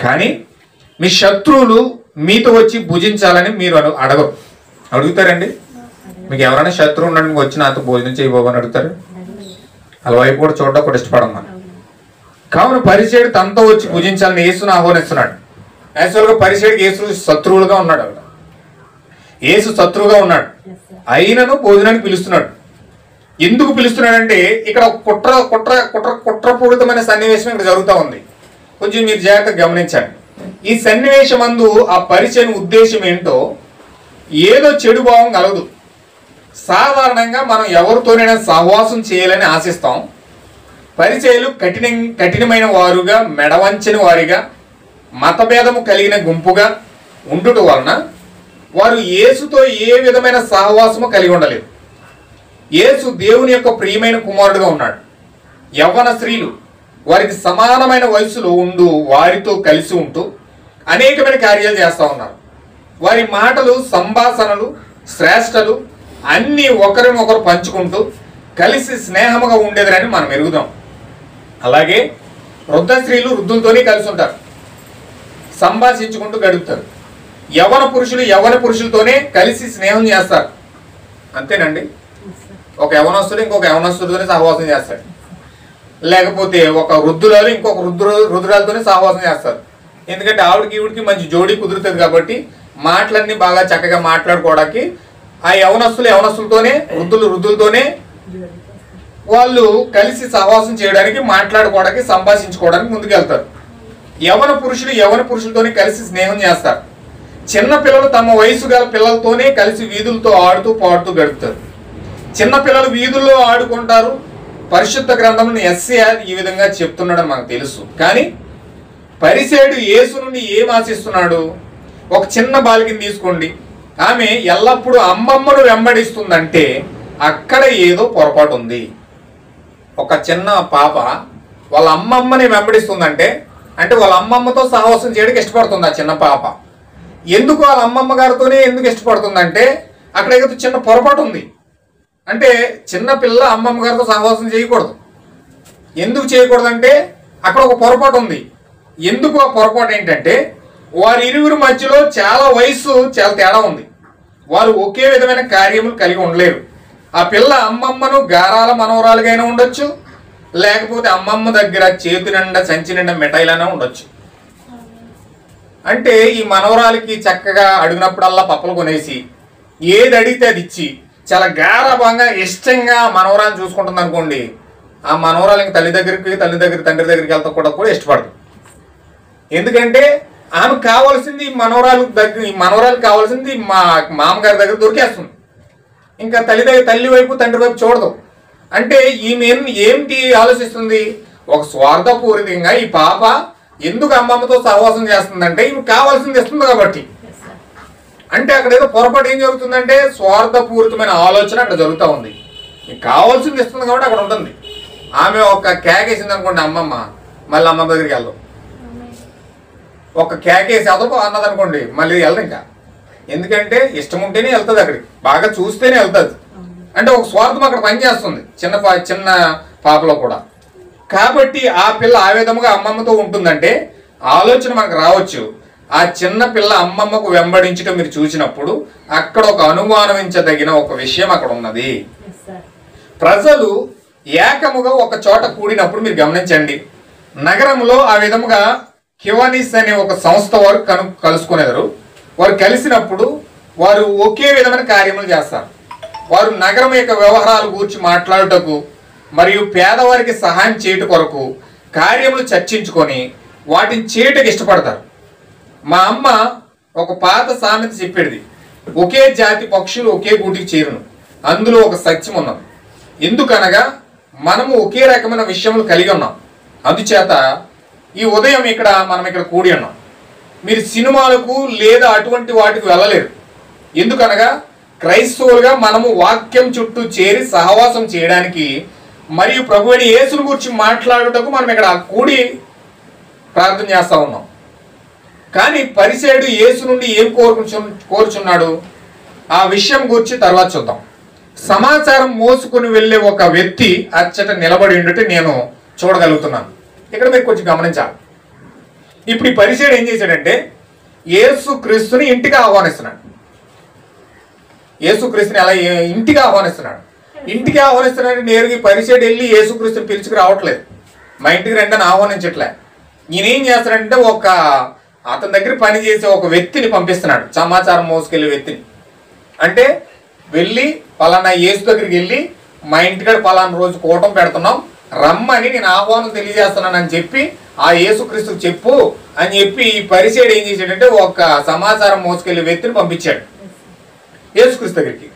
కానీ మీ శత్రువులు మీతో వచ్చి భుజించాలని మీరు అడగరు. అడుగుతారండి? మీకు ఎవరైనా శత్రువు ఉండడానికి వచ్చి నాతో భోజనం చేయబోవని అడుగుతారు? అలా వైపు కూడా చూడడం కూడా ఇష్టపడం మనం. కావున పరిచయుడు తనతో వచ్చి భుజించాలని యేసును ఆహ్వానిస్తున్నాడు. యాక్చువల్గా పరిచయుడికి యేసు శత్రువులుగా ఉన్నాడు. అక్కడ యేసు శత్రువుగా ఉన్నాడు, అయినను భోజనానికి పిలుస్తున్నాడు. ఎందుకు పిలుస్తున్నాడంటే ఇక్కడ కుట్ర కుట్ర కుట్ర కుట్రపూరితమైన సన్నివేశం ఇక్కడ జరుగుతూ ఉంది. కొంచెం మీరు జాగ్రత్తగా గమనించండి. ఈ సన్నివేశం అందు ఆ పరిచయం ఉద్దేశం ఏంటో ఏదో చెడు భావం కలగదు. సాధారణంగా మనం ఎవరితోనైనా సహవాసం చేయాలని ఆశిస్తాం. పరిచయులు కఠినమైన వారుగా, మెడవంచని వారిగా, మతభేదము కలిగిన గుంపుగా ఉండుట వలన వారు యేసుతో ఏ విధమైన సహవాసము కలిగి ఉండలేదు. యేసు దేవుని యొక్క ప్రియమైన కుమారుడుగా ఉన్నాడు. యవ్వన స్త్రీలు వారికి సమానమైన వయసులో ఉంటూ వారితో కలిసి ఉంటూ అనేకమైన కార్యాలు చేస్తూ ఉన్నారు. వారి మాటలు, సంభాషణలు, శ్రేష్టలు అన్నీ ఒకరినొకరు పంచుకుంటూ కలిసి స్నేహముగా ఉండేదని మనం ఎరుగుదాం. అలాగే వృద్ధ స్త్రీలు వృద్ధులతోనే కలిసి ఉంటారు, సంభాషించుకుంటూ గడుపుతారు. యవ్వన పురుషులతోనే కలిసి స్నేహం చేస్తారు. అంతేనండి. ఒక యవనస్తుడు ఇంకొక యవనస్తుడితోనే సహవాసం చేస్తాడు. లేకపోతే ఒక వృద్ధురాలు ఇంకొక వృద్ధురాలతోనే సహవాసం చేస్తారు. ఎందుకంటే ఆవిడకి ఈవిడికి మంచి జోడీ కుదురుతుంది కాబట్టి మాటలన్నీ బాగా చక్కగా మాట్లాడుకోవడానికి ఆ యవనస్తులతోనే వృద్ధులతోనే వాళ్ళు కలిసి సహవాసం చేయడానికి, మాట్లాడుకోవడానికి, సంభాషించుకోవడానికి ముందుకెళ్తారు. యవన పురుషులతోనే కలిసి స్నేహం చేస్తారు. చిన్న పిల్లలు తమ వయసు గల పిల్లలతోనే కలిసి వీధులతో ఆడుతూ పాడుతూ గడుపుతారు. చిన్న పిల్లలు వీధుల్లో ఆడుకుంటారు. పరిశుద్ధ గ్రంథంలో ఎస్ఏఆర్ ఈ విధంగా చెప్తున్నాడని మనకు తెలుసు. కానీ పరిసేయుడు యేసు నుండి ఏం ఆశిస్తున్నాడు? ఒక చిన్న బాలికని తీసుకోండి, ఆమె ఎల్లప్పుడూ అమ్మమ్మను వెంబడిస్తుందంటే అక్కడ ఏదో పొరపాటు ఉంది. ఒక చిన్న పాప వాళ్ళ అమ్మమ్మని వెంబడిస్తుందంటే అంటే వాళ్ళ అమ్మమ్మతో సహవాసం చేయడానికి ఇష్టపడుతుంది ఆ చిన్న పాప. ఎందుకు వాళ్ళ అమ్మమ్మ గారితోనే ఎందుకు ఇష్టపడుతుందంటే అక్కడ ఏదో చిన్న పొరపాటు ఉంది. అంటే చిన్న పిల్ల అమ్మమ్మ గారితో సహవాసం చేయకూడదు. ఎందుకు చేయకూడదంటే అక్కడ ఒక పొరపాటు ఉంది. ఎందుకు ఆ పొరపాటు ఏంటంటే వారి ఇరువురి మధ్యలో వయసు చాలా తేడా ఉంది. వారు ఒకే విధమైన కార్యములు కలిగి ఉండలేరు. ఆ పిల్ల అమ్మమ్మను గారాల మనవరాలుగైనా ఉండొచ్చు, లేకపోతే అమ్మమ్మ దగ్గర చేతి నిండా సంచి నిండా మిఠాయిలైనా ఉండొచ్చు. అంటే ఈ మనవరాలకి చక్కగా అడిగినప్పుడల్లా పప్పలు కొనేసి ఏది అడిగితే అది ఇచ్చి చాలా గారాభంగా ఇష్టంగా మనవరాలు చూసుకుంటుంది అనుకోండి, ఆ మనవరాలకి తండ్రి దగ్గరికి వెళ్తా కూడా ఇష్టపడదు. ఎందుకంటే ఆమె కావాల్సింది మనవరాలు కావాల్సింది మా మామగారి దగ్గర దొరికేస్తుంది. ఇంకా తల్లి వైపు తండ్రి వైపు చూడదు. అంటే ఈమె ఏంటి ఆలోచిస్తుంది? ఒక స్వార్థపూరితంగా ఈ పాప ఎందుకు అమ్మమ్మతో సహవాసం చేస్తుందంటే ఈమె కావాల్సింది ఇస్తుంది కాబట్టి. అంటే అక్కడ ఏదో పొరపాటు ఏం జరుగుతుందంటే స్వార్థపూరితమైన ఆలోచన అక్కడ జరుగుతూ ఉంది. కావాల్సింది ఇస్తుంది కాబట్టి అక్కడ ఉంటుంది. ఆమె ఒక కేకేసింది అనుకోండి అమ్మమ్మ, మళ్ళీ అమ్మమ్మ దగ్గరికి వెళ్దాం. ఒక కేకేసి అదొక అన్నదనుకోండి మళ్ళీ వెళ్ళదు ఇంకా. ఎందుకంటే ఇష్టం ఉంటేనే వెళ్తుంది, అక్కడికి బాగా చూస్తేనే వెళ్తుంది. అంటే ఒక స్వార్థం అక్కడ పనిచేస్తుంది చిన్న పాపలో కూడా. కాబట్టి ఆ పిల్ల ఆ విధముగా అమ్మమ్మతో ఉంటుందంటే ఆలోచన మనకు రావచ్చు. ఆ చిన్న పిల్ల అమ్మమ్మకు వెంబడించడం మీరు చూసినప్పుడు అక్కడ ఒక అనుమానించదగిన ఒక విషయం అక్కడ ఉన్నది. ప్రజలు ఏకముగా ఒక చోట కూడినప్పుడు మీరు గమనించండి, నగరంలో ఆ విధముగా కివానిస్ అనే ఒక సంస్థ వారు కలుసుకునేదారు. వారు కలిసినప్పుడు వారు ఒకే విధమైన కార్యములు చేస్తారు. వారు నగరం యొక్క వ్యవహారాల గురించి మాట్లాడుటకు మరియు పేదవారికి సహాయం చేయట కొరకు కార్యములు చర్చించుకొని వాటిని చేయటకు ఇష్టపడతారు. మా అమ్మ ఒక పాత సామెత చెప్పేది, ఒకే జాతి పక్షులు ఒకే గూటికి చేరును, అందులో ఒక సత్యం ఉన్నది. ఎందుకనగా మనము ఒకే రకమైన విషయములు కలిగి ఉన్నాం. అందుచేత ఈ ఉదయం మనం ఇక్కడ కూడి ఉన్నాం. మీరు సినిమాలకు లేదా అటువంటి వాటికి వెళ్ళలేరు. ఎందుకనగా క్రైస్తవులుగా మనము వాక్యం చుట్టూ చేరి సహవాసం చేయడానికి మరియు ప్రభువుని యేసుని గురించి మాట్లాడుటకు మనం ఇక్కడ కూడి ప్రార్థన చేస్తూ ఉన్నాం. కానీ పరిసేయుడు యేసు నుండి ఏం కోరుచున్నాడు ఆ విషయం గురించి తర్వాత చూద్దాం. సమాచారం మోసుకొని వెళ్ళే ఒక వ్యక్తి అచ్చట నిలబడి ఉంటే నేను చూడగలుగుతున్నాను. ఇక్కడ మీరు కొంచెం గమనించాలి. ఇప్పుడు ఈ పరిసేయుడు ఏం చేశాడంటే యేసు క్రీస్తుని ఇంటికి ఆహ్వానిస్తున్నాడు. యేసు క్రీస్తుని అలా ఇంటికి ఆహ్వానిస్తున్నాడు. ఇంటికి ఆహ్వానిస్తున్నాడు. నేరుగా పరిసేయుడు వెళ్ళి యేసు క్రీస్తుని పిలుచుకు రావట్లేదు. మా ఇంటికి రండి అని ఆహ్వానించట్లే. ఈయన ఏం చేస్తాడంటే అతని దగ్గర పనిచేసే ఒక వ్యక్తిని పంపిస్తున్నాడు, సమాచారం మోసుకెళ్ళే వ్యక్తిని. అంటే వెళ్ళి పలానా యేసు దగ్గరికి వెళ్ళి మా ఇంటికాడ పలానా రోజు కూటం పెడుతున్నాం, రమ్మని నేను ఆహ్వానం తెలియజేస్తున్నానని చెప్పి ఆ యేసుక్రీస్తుకు చెప్పు అని చెప్పి ఈ పరిచయుడు ఏం చేశాడంటే ఒక సమాచారం మోసుకెళ్ళే వ్యక్తిని పంపించాడు యేసుక్రీస్తు దగ్గరికి.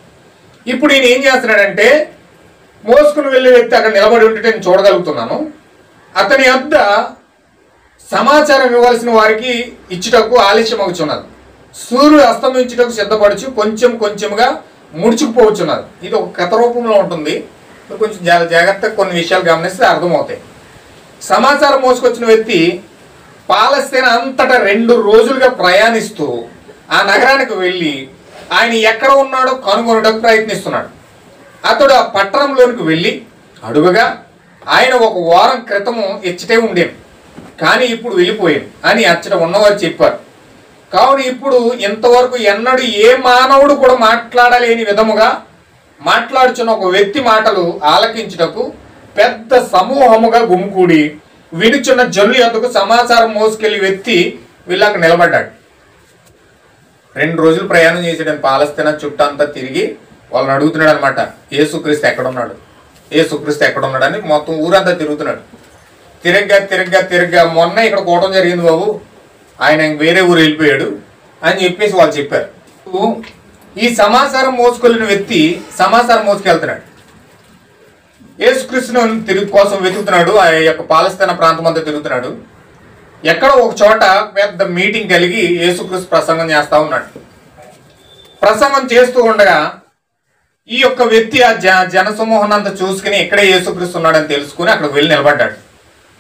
ఇప్పుడు ఈయన ఏం చేస్తున్నాడంటే మోసుకుని వెళ్ళే వ్యక్తి అక్కడ నిలబడి ఉంటే నేను చూడగలుగుతున్నాను. అతని వద్ద సమాచారం ఇవ్వాల్సిన వారికి ఇచ్చుటకు ఆలస్యం అవుతున్నది. సూర్యుడు అస్తమించుటకు సిద్ధపడుచు కొంచెం కొంచెంగా ముడుచుకుపోవచ్చున్నది. ఇది ఒక కథ రూపంలో ఉంటుంది. కొంచెం జాగ్రత్తగా కొన్ని విషయాలు గమనిస్తే అర్థమవుతాయి. సమాచారం మోసుకొచ్చిన వ్యక్తి పాలస్తీనా అంతటా 2 రోజులుగా ప్రయాణిస్తూ ఆ నగరానికి వెళ్ళి ఆయన ఎక్కడ ఉన్నాడో కనుగొనడానికి ప్రయత్నిస్తున్నాడు. అతడు ఆ పట్టణంలోనికి వెళ్ళి అడుగగా ఆయన 1 వారం క్రితము ఇచ్చటే ఉండేది, కానీ ఇప్పుడు వెళ్ళిపోయాడు అని అచ్చట ఉన్నవారు చెప్పారు. కావున ఇప్పుడు ఇంతవరకు ఎన్నడూ ఏ మానవుడు కూడా మాట్లాడలేని విధముగా మాట్లాడుచున్న ఒక వ్యక్తి మాటలు ఆలకించుటకు పెద్ద సమూహముగా గుమికూడి వినుచున్న జనుల యొద్దకు సమాచారం మోసుకెళ్లి వ్యక్తి వీళ్ళకి నిలబడ్డాడు. 2 రోజులు ప్రయాణం చేసాడని పాలస్తీనా చుట్టంతా తిరిగి వాళ్ళని అడుగుతున్నాడు అనమాట, యేసుక్రీస్తు ఎక్కడున్నాడు, యేసుక్రీస్తు ఎక్కడున్నాడు అని మొత్తం ఊరంతా తిరుగుతున్నాడు. తిరగ్గా మొన్న ఇక్కడ కూటం జరిగింది బాబు, ఆయన వేరే ఊరు వెళ్ళిపోయాడు అని చెప్పేసి వాళ్ళు చెప్పారు. ఈ సమాచారం మోసుకెళ్ళిన వ్యక్తి సమాచారం మోసుకెళ్తున్నాడు, యేసుక్రీస్తును కోసం వెతుకుతున్నాడు. ఆ యొక్క పాలస్తీనా ప్రాంతం అంతా తిరుగుతున్నాడు. ఎక్కడో ఒక చోట పెద్ద మీటింగ్ కలిగి యేసుక్రీస్తు ప్రసంగం చేస్తూ ఉన్నాడు. ప్రసంగం చేస్తూ ఉండగా ఈ యొక్క వ్యక్తి ఆ జనసమూహం అంతా చూసుకుని ఇక్కడే యేసుక్రీస్తు ఉన్నాడని తెలుసుకుని అక్కడికి వెళ్ళి నిలబడ్డాడు.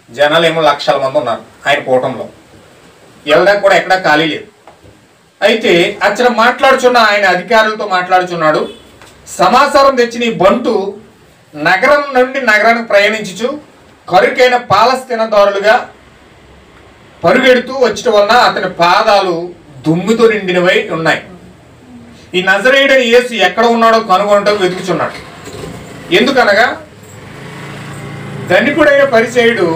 జనాలు ఏమో లక్షల మంది ఉన్నారు ఆయన కూటంలో, వెళ్ళడానికి కూడా ఎక్కడా ఖాళీ లేదు. అయితే అక్కడ మాట్లాడుచున్న ఆయన అధికారులతో మాట్లాడుచున్నాడు. సమాచారం తెచ్చిన ఈ బంటు నగరం నుండి నగరానికి ప్రయాణించుచు కరుకైన పాలస్తీనాదారులుగా పరుగెడుతూ వచ్చటం వలన అతని పాదాలు దుమ్ముతో నిండినవై ఉన్నాయి. ఈ నజరేయుడైన యేసు ఎక్కడ ఉన్నాడో కనుగొనటం వెతుకుచున్నాడు. ఎందుకనగా ధనికుడైన పరిచయుడు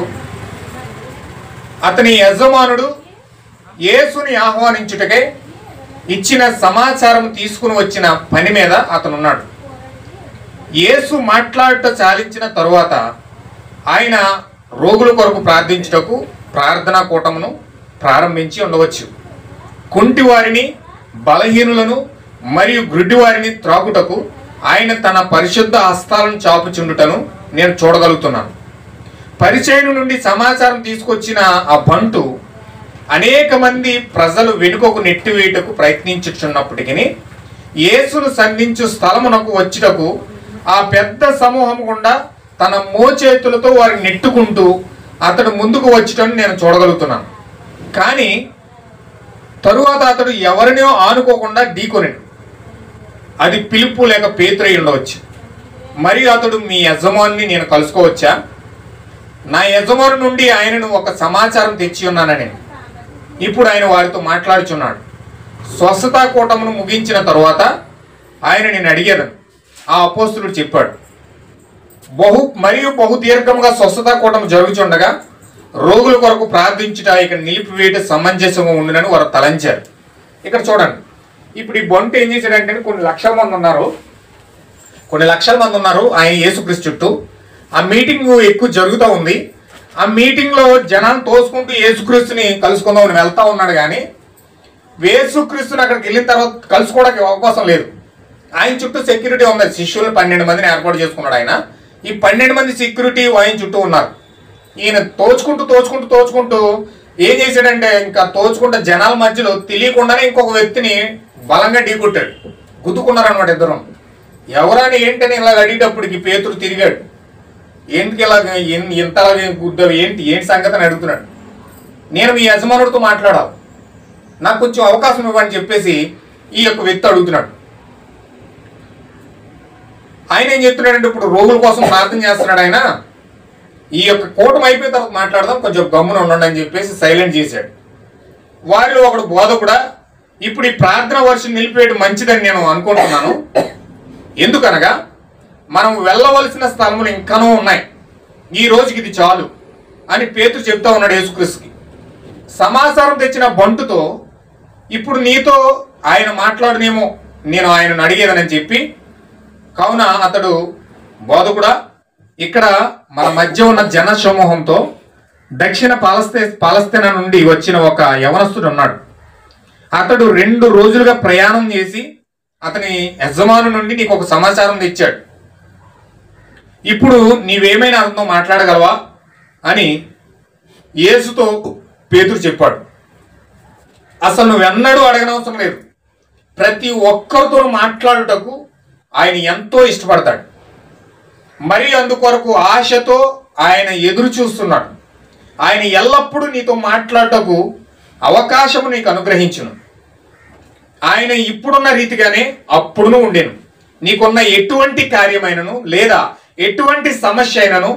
అతని యజమానుడు యేసుని ఆహ్వానించుటకై ఇచ్చిన సమాచారం తీసుకుని వచ్చిన పని మీద అతనున్నాడు. యేసు మాట్లాడుట చాలించిన తరువాత ఆయన రోగుల కొరకు ప్రార్థించుటకు ప్రార్థనా కూటమును ప్రారంభించి ఉండవచ్చు. కుంటి వారిని, బలహీనులను మరియు గ్రుడ్డి వారిని త్రాగుటకు ఆయన తన పరిశుద్ధ హస్తాలను చాపుచుండుటను నేను చూడగలుగుతున్నాను. పరిచయం నుండి సమాచారం తీసుకొచ్చిన ఆ బంటు అనేక మంది ప్రజలు వెనుకకు నెట్టివేయటకు ప్రయత్నించుచున్నప్పటికీ యేసును సంధించు స్థలమునకు వచ్చుటకు ఆ పెద్ద సమూహం గుండా తన మోచేతులతో వారిని నెట్టుకుంటూ అతడు ముందుకు వచ్చటం నేను చూడగలుగుతున్నాను. కానీ తరువాత అతడు ఎవరినో ఆనుకోకుండా ఢీకొనెను. అది పిలుపు లేక పేతురై ఉండవచ్చు. మరియు అతడు మీ యజమాని నేను కలుసుకోవచ్చా? నా యజమాని నుండి ఆయనను ఒక సమాచారం తెచ్చి ఉన్నానని ఇప్పుడు ఆయన వారితో మాట్లాడుచున్నాడు. స్వస్థతా కూటమును ముగించిన తరువాత ఆయన నేను అడిగేదను. ఆ అపోస్తులుడు చెప్పాడు, బహు దీర్ఘంగా స్వస్థతా కూటము జరుగుచుండగా రోగుల కొరకు ప్రార్థించుట ఇక్కడ నిలిపివేయట సమంజసంగా ఉండునని వారు తలంచారు. ఇక్కడ చూడండి, ఇప్పుడు ఈ బంటు ఏం చేశాడంటే కొన్ని లక్షల మంది ఉన్నారు ఆయన యేసుక్రీస్తు చుట్టూ. ఆ మీటింగ్ ఎక్కువ జరుగుతూ ఉంది. ఆ మీటింగ్లో జనాన్ని తోసుకుంటూ యేసుక్రీస్తుని కలుసుకుందామని వెళ్తా ఉన్నాడు. కానీ యేసుక్రీస్తుని అక్కడికి వెళ్ళిన తర్వాత కలుసుకోవడానికి అవకాశం లేదు. ఆయన చుట్టూ సెక్యూరిటీ ఉంది. శిష్యులు 12 మందిని ఏర్పాటు చేసుకున్నాడు ఆయన. ఈ 12 మంది సెక్యూరిటీ ఆయన చుట్టూ ఉన్నారు. ఈయన తోచుకుంటూ ఏం చేశాడంటే ఇంకా తోచుకుంటే జనాల మధ్యలో తెలియకుండానే ఇంకొక వ్యక్తిని బలంగా ఢీకొట్టాడు. గుద్దుకున్నారు అనమాట ఇద్దరు. ఎవరైనా ఏంటని ఇలా అడిగేటప్పటికి పేతురు తిరిగాడు. ఏంటికి ఇలా ఇంతలాగా గుద్దావు, ఏంటి సంగతి అని అడుగుతున్నాడు. నేను మీ యజమానుడితో మాట్లాడాలి, నాకు కొంచెం అవకాశం ఇవ్వని చెప్పేసి ఈ యొక్క వ్యక్తి అడుగుతున్నాడు. ఆయన ఏం చెప్తున్నాడంటే ఇప్పుడు రోగుల కోసం ప్రార్థన చేస్తున్నాడు ఆయన. ఈ యొక్క కూటమి అయిపోయిన తర్వాత మాట్లాడదాం, కొంచెం గమ్మున ఉండండి అని చెప్పేసి సైలెంట్ చేశాడు. వారిలో ఒకడు బోధకుడా, ఇప్పుడు ఈ ప్రార్థన వర్షం నిలిపేయడం మంచిదని నేను అనుకుంటున్నాను. ఎందుకనగా మనం వెళ్ళవలసిన స్థలములు ఇంకనూ ఉన్నాయి. ఈ రోజుకి ఇది చాలు. అని పేతురు చెప్తా ఉన్నాడు యేసుక్రీస్తుకి. సమాచారం తెచ్చిన బంటుతో ఇప్పుడు నీతో ఆయన మాట్లాడనేమో నేను ఆయనను అడిగేదనని చెప్పి, కావున అతడు బోధకుడా, ఇక్కడ మన మధ్య ఉన్న జన సమూహంతో దక్షిణ పాలస్తీనా నుండి వచ్చిన ఒక యవనస్తుడు ఉన్నాడు. అతడు 2 రోజులుగా ప్రయాణం చేసి అతని యజమాను నుండి నీకు ఒక సమాచారం తెచ్చాడు. ఇప్పుడు నీవేమైనా అతనితో మాట్లాడగలవా అని యేసుతో పేతురు చెప్పాడు. అసలు నువ్వెన్నడూ అడగనవసరం లేదు. ప్రతి ఒక్కరితో మాట్లాడుటకు ఆయన ఎంతో ఇష్టపడతాడు. మరి అందుకొరకు ఆశతో ఆయన ఎదురు చూస్తున్నాడు. ఆయన ఎల్లప్పుడూ నీతో మాట్లాడుటకు అవకాశము నీకు అనుగ్రహించును. ఆయన ఇప్పుడున్న రీతిగానే అప్పుడును ఉండేను. నీకున్న ఎటువంటి కార్యమైనను లేదా ఎటువంటి సమస్య అయినను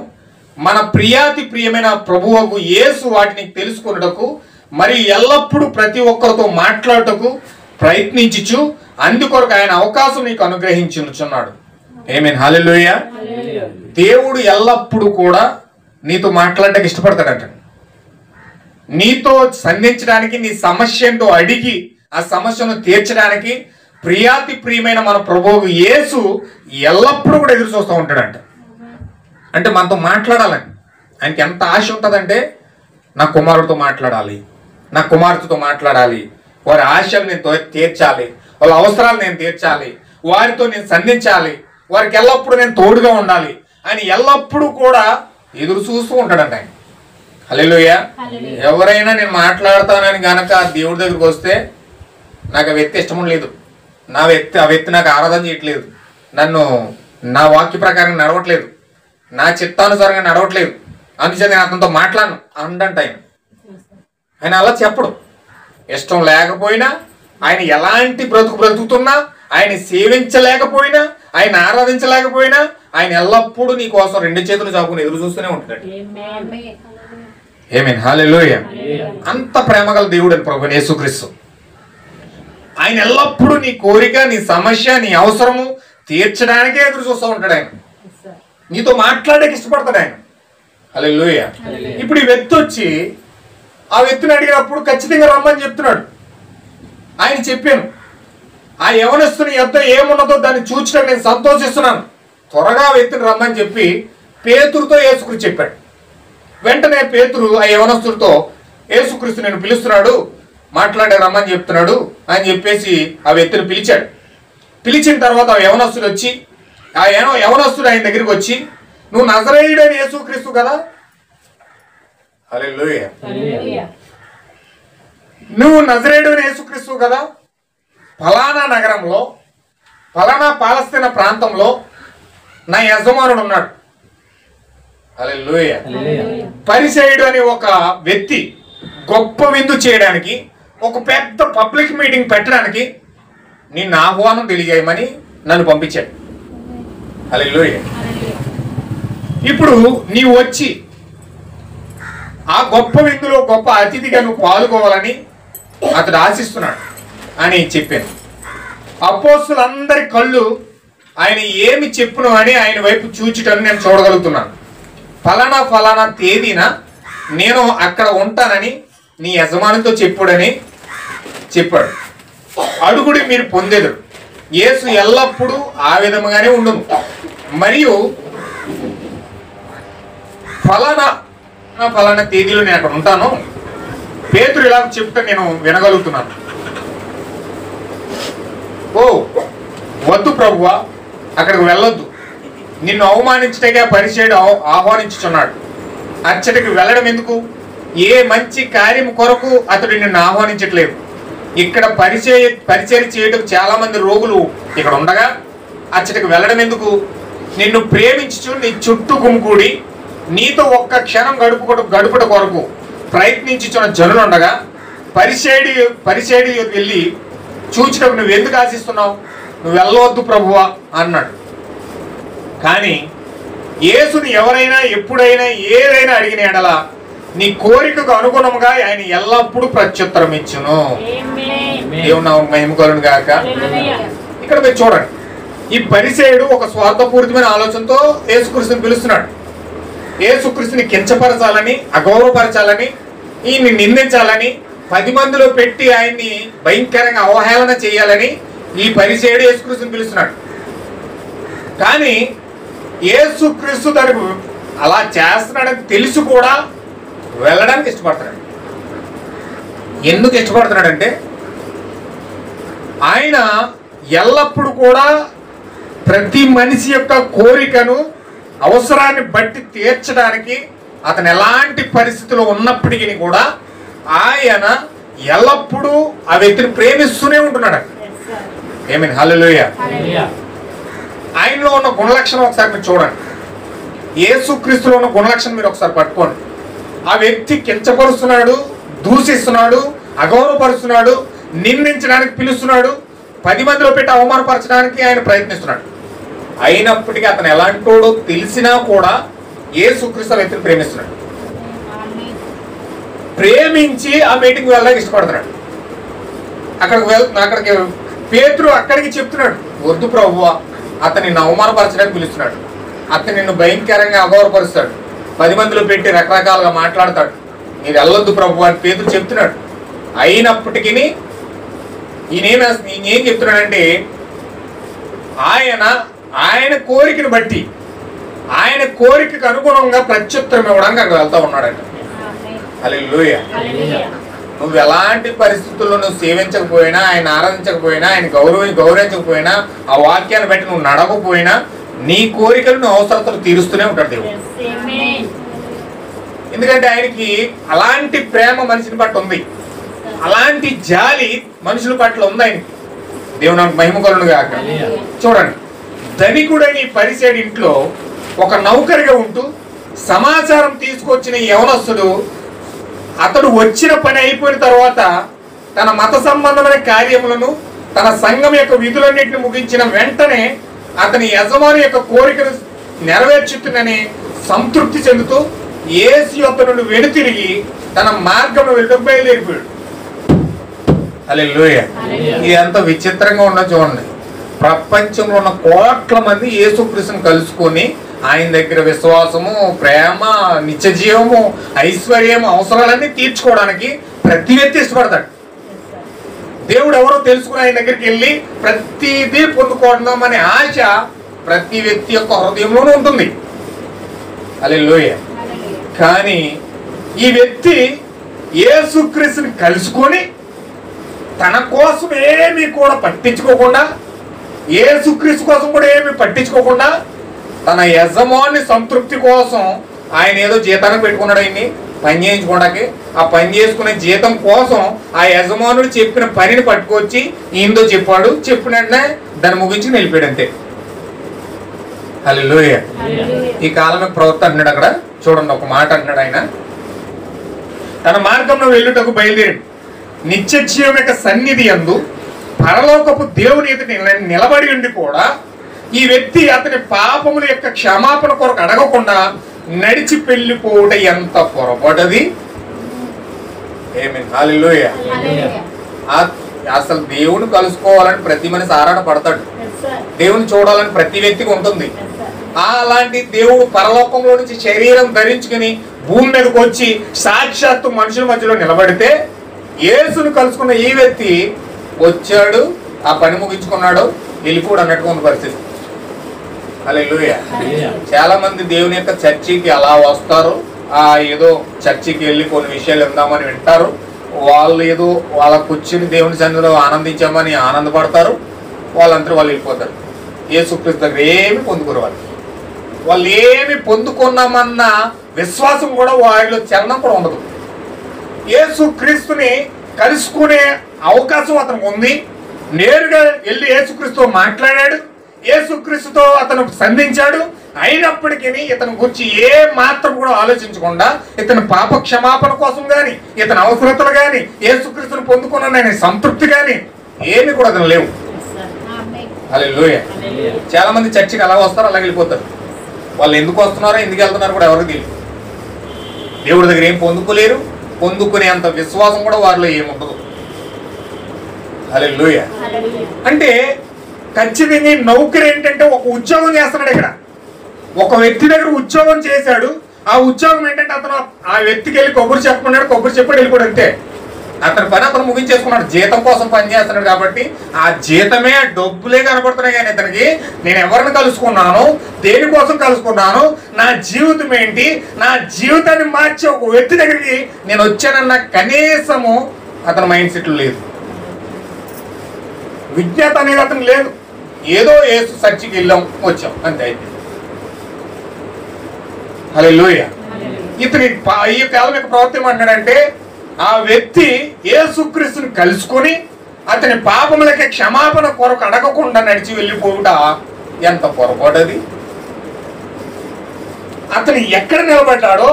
మన ప్రియమైన ప్రభువుకు యేసు వాటిని తెలుసుకొనుటకు మరి ఎల్లప్పుడూ ప్రతి ఒక్కరితో మాట్లాడుటకు ప్రయత్నించుచు అందుకొరకు ఆయన అవకాశం నీకు అనుగ్రహించుచున్నాడు. ఆమేన్, హల్లెలూయా. దేవుడు ఎల్లప్పుడూ కూడా నీతో మాట్లాడడానికి ఇష్టపడతాడంట. నీతో సంధించడానికి, నీ సమస్య ఏంటో అడిగి ఆ సమస్యను తీర్చడానికి ప్రియమైన మన ప్రభువు యేసు ఎల్లప్పుడూ కూడా ఎదురు చూస్తూ ఉంటాడంట. అంటే మనతో మాట్లాడాలని ఆయనకి ఎంత ఆశ ఉంటుందంటే, నా కుమారుడితో మాట్లాడాలి, నా కుమార్తెతో మాట్లాడాలి, వారి ఆశలు నేను తీర్చాలి, వాళ్ళ అవసరాలు నేను తీర్చాలి, వారితో నేను సంధించాలి, వారికి ఎల్లప్పుడూ నేను తోడుగా ఉండాలి అని ఎల్లప్పుడూ కూడా ఎదురు చూస్తూ ఉంటాడంట ఆయన. హల్లెలూయా. ఎవరైనా నేను మాట్లాడతానని గనక దేవుడి దగ్గరికి వస్తే నాకు ఆ వ్యక్తి ఇష్టం లేదు, ఆ వ్యక్తి నాకు ఆరాధన చేయట్లేదు, నన్ను నా వాక్య ప్రకారం నడవట్లేదు, నా చిత్తానుసారంగా నడవట్లేదు, అందుచేత నేను అతనితో మాట్లాడను అండంట ఆయన. ఆయన అలా చెప్పడు. ఇష్టం లేకపోయినా, ఆయన ఎలాంటి బ్రతుకుతున్నా, ఆయన సేవించలేకపోయినా, ఆయన ఆరాధించలేకపోయినా ఆయన ఎల్లప్పుడూ నీ కోసం 2 చేతులు చాపుకుని ఎదురు చూస్తూనే ఉంటాడు. ఆమేన్, హల్లెలూయా. అంత ప్రేమగల దేవుడు అని ప్రభువు యేసుక్రీస్తు. ఆయన ఎల్లప్పుడూ నీ కోరిక, నీ సమస్య, నీ అవసరము తీర్చడానికే ఎదురు చూస్తూ ఉంటాడు. ఆయన నీతో మాట్లాడడానికి ఇష్టపడతాడు ఆయన. హల్లెలూయా. ఇప్పుడు ఈ వ్యక్తి వచ్చి ఆ వ్యక్తిని అడిగినప్పుడు ఖచ్చితంగా రమ్మని చెప్తున్నాడు. ఆయన చెప్పాను, ఆ యవనస్తుని యొద్ద ఏమున్నదో దాన్ని చూచడానికి నేను సంతోషిస్తున్నాను, త్వరగా ఆ వ్యక్తిని రమ్మని చెప్పి పేతురుతో యేసుక్రీస్తు చెప్పాడు. వెంటనే పేతురు ఆ యవనస్తుడితో, యేసుక్రీస్తు నేను పిలుస్తున్నాడు, మాట్లాడే రమ్మని చెప్తున్నాడు అని చెప్పేసి ఆ వ్యక్తిని పిలిచాడు. పిలిచిన తర్వాత ఆ యవనస్తుడు వచ్చి, ఆ యవనస్తుడు ఆయన దగ్గరికి వచ్చి, నువ్వు నజరేయుడైన యేసుక్రీస్తు కదా, హల్లెలూయా, నువ్వు నజరేయుడైన యేసుక్రీస్తు కదా, ఫలానా నగరంలో ఫలానా పాలస్తీనా ప్రాంతంలో నా యజమానుడు ఉన్నాడు. హల్లెలూయా. పరిసయ్యుడు అనే ఒక వ్యక్తి గొప్ప విందు చేయడానికి, ఒక పెద్ద పబ్లిక్ మీటింగ్ పెట్టడానికి నిన్ను ఆహ్వానం తెలియజేయమని నన్ను పంపించాడు. హల్లెలూయా. ఇప్పుడు నీవు వచ్చి ఆ గొప్ప విందులో గొప్ప అతిథిగా నువ్వు పాల్గొవాలని అతడు ఆశిస్తున్నాడు అని చెప్పాను. అపోస్తులందరి కళ్ళు ఆయన ఏమి చెప్పును అని ఆయన వైపు చూచుటని నేను చూడగలుగుతున్నాను. ఫలానా తేదీన నేను అక్కడ ఉంటానని నీ యజమానితో చెప్పుడని చెప్పాడు. అడుగుడి మీరు పొందేదురు. యేసు ఎల్లప్పుడూ ఆ విధముగానే ఉండును. మరియు ఫలానా తేదీలో నేను అక్కడ ఉంటాను. పేతురు ఇలా చెప్తే నేను వినగలుగుతున్నాను. ఓ వద్దు ప్రభువా, అక్కడికి వెళ్ళొద్దు, నిన్ను అవమానించటగా పరిచయుడు ఆహ్వానించుచున్నాడు. అచ్చటికి వెళ్ళడం ఎందుకు? ఏ మంచి కార్యం కొరకు అతడు నిన్ను ఆహ్వానించట్లేదు. ఇక్కడ పరిచయం చేయటం చాలా మంది రోగులు ఇక్కడ ఉండగా అచ్చటికి వెళ్ళడం ఎందుకు? నిన్ను ప్రేమించుచు నీ చుట్టూ గుమికూడి నీతో ఒక్క క్షణం గడుపుట కొరకు ప్రయత్నించుచున్న జనులు ఉండగా పరిచయుడి వెళ్ళి చూచటకు నువ్వు ఎందుకు ఆశిస్తున్నావు? నువ్వు వెళ్ళవద్దు ప్రభువా అన్నాడు. కానీ యేసుని ఎవరైనా ఎప్పుడైనా ఏదైనా అడిగిన ఎడల నీ కోరికకు అనుగుణంగా ఆయన ఎల్లప్పుడూ ప్రత్యుత్తరం ఇచ్చును. దేవుని నామమునకు మహిమ కలుగును గాక. ఇక్కడ మీరు చూడండి, ఈ పరిసయ్యుడు ఒక స్వార్థపూరితమైన ఆలోచనతో యేసుక్రీస్తుని పిలుస్తున్నాడు. యేసుక్రీస్తుని కించపరచాలని, అగౌరవపరచాలని, ఈయన్ని నిందించాలని, 10 మందిలో పెట్టి ఆయన్ని భయంకరంగా అవహేళన చేయాలని ఈ పరిచయుడు యేసుక్రీస్తుని పిలుస్తున్నాడు. కానీ యేసుక్రీస్తు తనకు అలా చేస్తున్నాడని తెలిసి కూడా వెళ్ళడానికి ఇష్టపడుతున్నాడు. ఎందుకు ఇష్టపడుతున్నాడంటే ఆయన ఎల్లప్పుడూ కూడా ప్రతి మనిషి యొక్క కోరికను, అవసరాన్ని బట్టి తీర్చడానికి అతను ఎలాంటి పరిస్థితిలో ఉన్నప్పటికీ కూడా ఆయన ఎల్లప్పుడూ ఆ వ్యక్తిని ప్రేమిస్తూనే ఉంటున్నాడు. ఆమేన్, హల్లెలూయా. ఆయనలో ఉన్న గుణలక్షణం ఒకసారి మీరు చూడండి. యేసుక్రీస్తులో ఉన్న గుణలక్షణం మీరు ఒకసారి పట్టుకోండి. ఆ వ్యక్తి కించపరుస్తున్నాడు, దూషిస్తున్నాడు, అగౌరవపరుస్తున్నాడు, నిందించడానికి పిలుస్తున్నాడు, 10 మందిలో పెట్టి అవమానపరచడానికి ఆయన ప్రయత్నిస్తున్నాడు. అయినప్పటికీ అతను ఎలాంటోడో తెలిసినా కూడా యేసుక్రీస్తు వ్యక్తిని ప్రేమిస్తున్నాడు. ప్రేమించి ఆ మీటింగ్ వెళ్ళడానికి ఇష్టపడుతున్నాడు. అక్కడికి పేతురు అక్కడికి చెప్తున్నాడు, వద్దు ప్రభువా, అతను నిన్ను అవమానపరచడానికి పిలుస్తున్నాడు, అతను నిన్ను భయంకరంగా అగౌరవపరుస్తాడు, 10 మందిలో పెట్టి రకరకాలుగా మాట్లాడతాడు, మీరు వెళ్ళొద్దు ప్రభు అని పేతురు చెప్తున్నాడు. అయినప్పటికీ ఈయనేం చెప్తున్నాడంటే ఆయన కోరికను బట్టి, ఆయన కోరికకు అనుగుణంగా ప్రత్యుత్తరం ఇవ్వడానికి అక్కడ వెళ్తా ఉన్నాడంట. హల్లెలూయా. నువ్వు ఎలాంటి పరిస్థితుల్లో నువ్వు సేవించకపోయినా, ఆయన ఆరాధించకపోయినా, ఆయన గౌరవించకపోయినా, ఆ వాక్యాన్ని బట్టి నువ్వు నడవకపోయినా నీ కోరికలు నువ్వు అవసరతలు తీరుస్తూనే ఉంటాడు దేవుడు. ఎందుకంటే ఆయనకి అలాంటి ప్రేమ మనిషిని పట్ల ఉంది, అలాంటి జాలి మనుషుల పట్ల ఉంది ఆయనకి. దేవుని మహిమ కలుగును గాక. చూడండి, ధనికుడని పరిసేడి ఇంట్లో ఒక నౌకరిగా ఉంటూ సమాచారం తీసుకొచ్చిన యవనస్తుడు అతడు వచ్చిన పని అయిపోయిన తర్వాత తన మత సంబంధమైన కార్యములను, తన సంఘం యొక్క విధులన్నింటిని ముగించిన వెంటనే అతని యజమాని యొక్క కోరికను నెరవేర్చుతుందని సంతృప్తి చెందుతూ యేసు యొక్క నుండి వెనుతిరిగి తన మార్గంలో వెళ్ళి బయలుదేరిపోయాడు. హల్లెలూయా. ఇది ఎంత విచిత్రంగా ఉన్నో చూడండి. ప్రపంచంలో ఉన్న కోట్ల మంది యేసుక్రీస్తుని కలుసుకొని ఆయన దగ్గర విశ్వాసము, ప్రేమ, నిత్య జీవము, ఐశ్వర్యము, అవసరాలన్నీ తీర్చుకోవడానికి ప్రతి వ్యక్తి ఇష్టపడతాడు. దేవుడు ఎవరో తెలుసుకుని ఆయన దగ్గరికి వెళ్ళి ప్రతిదీ పొందుకోవడం అనే ఆశ ప్రతి వ్యక్తి యొక్క హృదయంలోనూ ఉంటుంది. హల్లెలూయా. కానీ ఈ వ్యక్తి యేసుక్రీస్తుని కలుసుకొని తన కోసం ఏమీ కూడా పట్టించుకోకుండా, యేసుక్రీస్తు కోసం కూడా ఏమీ పట్టించుకోకుండా, తన యజమాని సంతృప్తి కోసం ఆయన ఏదో జీతానికి పెట్టుకున్నాడు ఆయన్ని పని చేయించుకోవడానికి. ఆ పని చేసుకునే జీతం కోసం ఆ యజమానుడు చెప్పిన పనిని పట్టుకొచ్చి ఈయనతో చెప్పాడు, చెప్పినట్టే దాన్ని ముగించి వెళ్ళిపోయాడు అంతే. హల్లెలూయా. ఈ కాలమే ప్రవక్త అంటున్నాడు. అక్కడ చూడండి, ఒక మాట అంటున్నాడు ఆయన, తన మార్గంలో వెళ్ళుటకు బయలుదేరి నిత్య జీవం యొక్క సన్నిధి యందు పరలోకపు దేవుని ఎదుట నిలబడి ఉండి కూడా ఈ వ్యక్తి అతని పాపముల యొక్క క్షమాపణ కొరకు అడగకుండా నడిచి వెళ్ళిపోవుట ఎంత పొరపాటది. ఆమేన్, హల్లెలూయా. అసలు దేవుని కలుసుకోవాలని ప్రతి మనిషి ఆరాట పడతాడు, దేవుని చూడాలని ప్రతి వ్యక్తికి ఉంటుంది. అలాంటి దేవుడు పరలోకంలో నుంచి శరీరం ధరించుకుని భూమి మీదకి వచ్చి సాక్షాత్తు మనుషుల మధ్యలో నిలబడితే యేసును కలుసుకున్న ఈ వ్యక్తి వచ్చాడు, ఆ పని ముగించుకున్నాడు, వెళ్ళిపోడు అన్నట్టుగా ఉన్న పరిస్థితి. హల్లెలూయా. చాలా మంది దేవుని యొక్క చర్చికి అలా వస్తారు, ఏదో చర్చికి వెళ్ళి కొన్ని విషయాలు విందామని వింటారు, వాళ్ళు ఏదో వాళ్ళ కూర్చుని దేవుని సన్నిధిలో ఆనందించామని ఆనందపడతారు, వాళ్ళంతా వాళ్ళు వెళ్ళిపోతారు. యేసుక్రీస్తు దగ్గర ఏమి పొందుకోరు. వాళ్ళు ఏమి పొందుకున్నామన్న విశ్వాసం కూడా వారిలో చలనం కూడా ఉండదు. యేసుక్రీస్తుని కలుసుకునే అవకాశం అతనికి ఉంది. నేరుగా వెళ్ళి యేసుక్రీస్తుతో మాట్లాడాడు, యేసుక్రీస్తుతో అతను సంధించాడు. అయినప్పటికీ ఇతని గురించి ఏ మాత్రం కూడా ఆలోచించకుండా ఇతని పాప క్షమాపణ కోసం కానీ, ఇతని అవసరతలు కానీ, యేసుక్రీస్తుని పొందుకున్న సంతృప్తి కానీ ఏమి కూడా అతను లేవు. హల్లెలూయా. చాలా మంది చర్చికి అలా వస్తారు, అలా వెళ్ళిపోతారు. వాళ్ళు ఎందుకు వస్తున్నారో ఎందుకు వెళ్తున్నారో కూడా ఎవరికి తెలియదు. దేవుడి దగ్గర ఏం పొందుకోలేరు, పొందుకునే అంత విశ్వాసం కూడా వారిలో ఏముండదు. హల్లెలూయా. అంటే ఖచ్చితంగా నౌకరు ఏంటంటే ఒక ఉద్యోగం చేస్తున్నాడు. ఇక్కడ ఒక వ్యక్తి దగ్గర ఉద్యోగం చేశాడు, ఆ ఉద్యోగం ఏంటంటే అతను ఆ వ్యక్తికి వెళ్ళి కొబ్బరి చెప్పమన్నాడు, కొబ్బరి చెప్పాడు, వెళ్ళిపోయాడు అంతే. అతని పని అతను ముగించేసుకున్నాడు. జీతం కోసం పని చేస్తున్నాడు కాబట్టి ఆ జీతమే డబ్బులే కనపడుతున్నాయి. కానీ ఇతనికి నేను ఎవరిని కలుసుకున్నాను, దేనికోసం కలుసుకున్నాను, నా జీవితం ఏంటి, నా జీవితాన్ని మార్చే ఒక వ్యక్తి దగ్గరికి నేను వచ్చానన్న కనీసము అతని మైండ్ సెట్ లేదు. విజ్ఞత అనేది అతను లేదు. ఏదో ఏసు సర్చికి వెళ్ళాం వచ్చాం అంతే అయిపోయింది. హల్లెలూయా. ఇతని ఈ కాలం యొక్క ప్రవర్తన ఏమంటాడంటే ఆ వ్యక్తి యేసుక్రీస్తుని కలుసుకొని అతని పాపములకి క్షమాపణ కొరకు అడగకుండా నడిచి వెళ్ళిపోవుట ఎంత పొరపాటది. అతను ఎక్కడ నిలబడ్డాడో,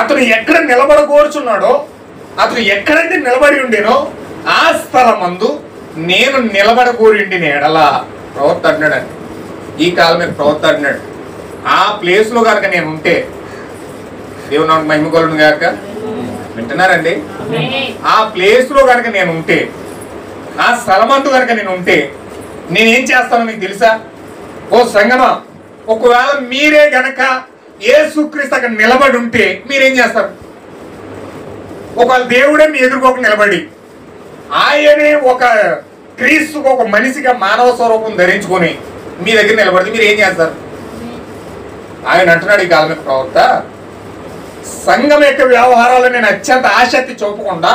అతను ఎక్కడ నిలబడకూర్చున్నాడో, అతను ఎక్కడైతే నిలబడి ఉండేనో ఆ స్థలమందు నేను నిలబడకూరిండి ఎడలా ప్రవర్త అన్నాడండి. ఈ కాలం యొక్క ప్రవర్త అన్నాడు. ఆ ప్లేస్లో కనుక నేను ఉంటే దేవుడు నాకు మహిమగలును గాక. వింటున్నారండి? ఆ ప్లేస్లో కనుక నేను ఉంటే, ఆ స్థలమందు కనుక నేను ఉంటే నేనేం చేస్తానో మీకు తెలుసా? ఓ సంగమా, ఒకవేళ మీరే గనక యేసుక్రీస్తు అక్కడ నిలబడి ఉంటే మీరేం చేస్తారు? ఒకవేళ దేవుడే మీ ఎదురుకోక నిలబడి ఆయనే ఒక క్రీస్తుకు ఒక మనిషిగా మానవ స్వరూపం ధరించుకొని మీ దగ్గర నిలబడితే మీరు ఏం చేస్తారు? ఆయన అంటున్నాడు ఈ కాలం యొక్క ప్రవక్త, సంఘం యొక్క వ్యవహారాలు నేను అత్యంత ఆసక్తి చూపకుండా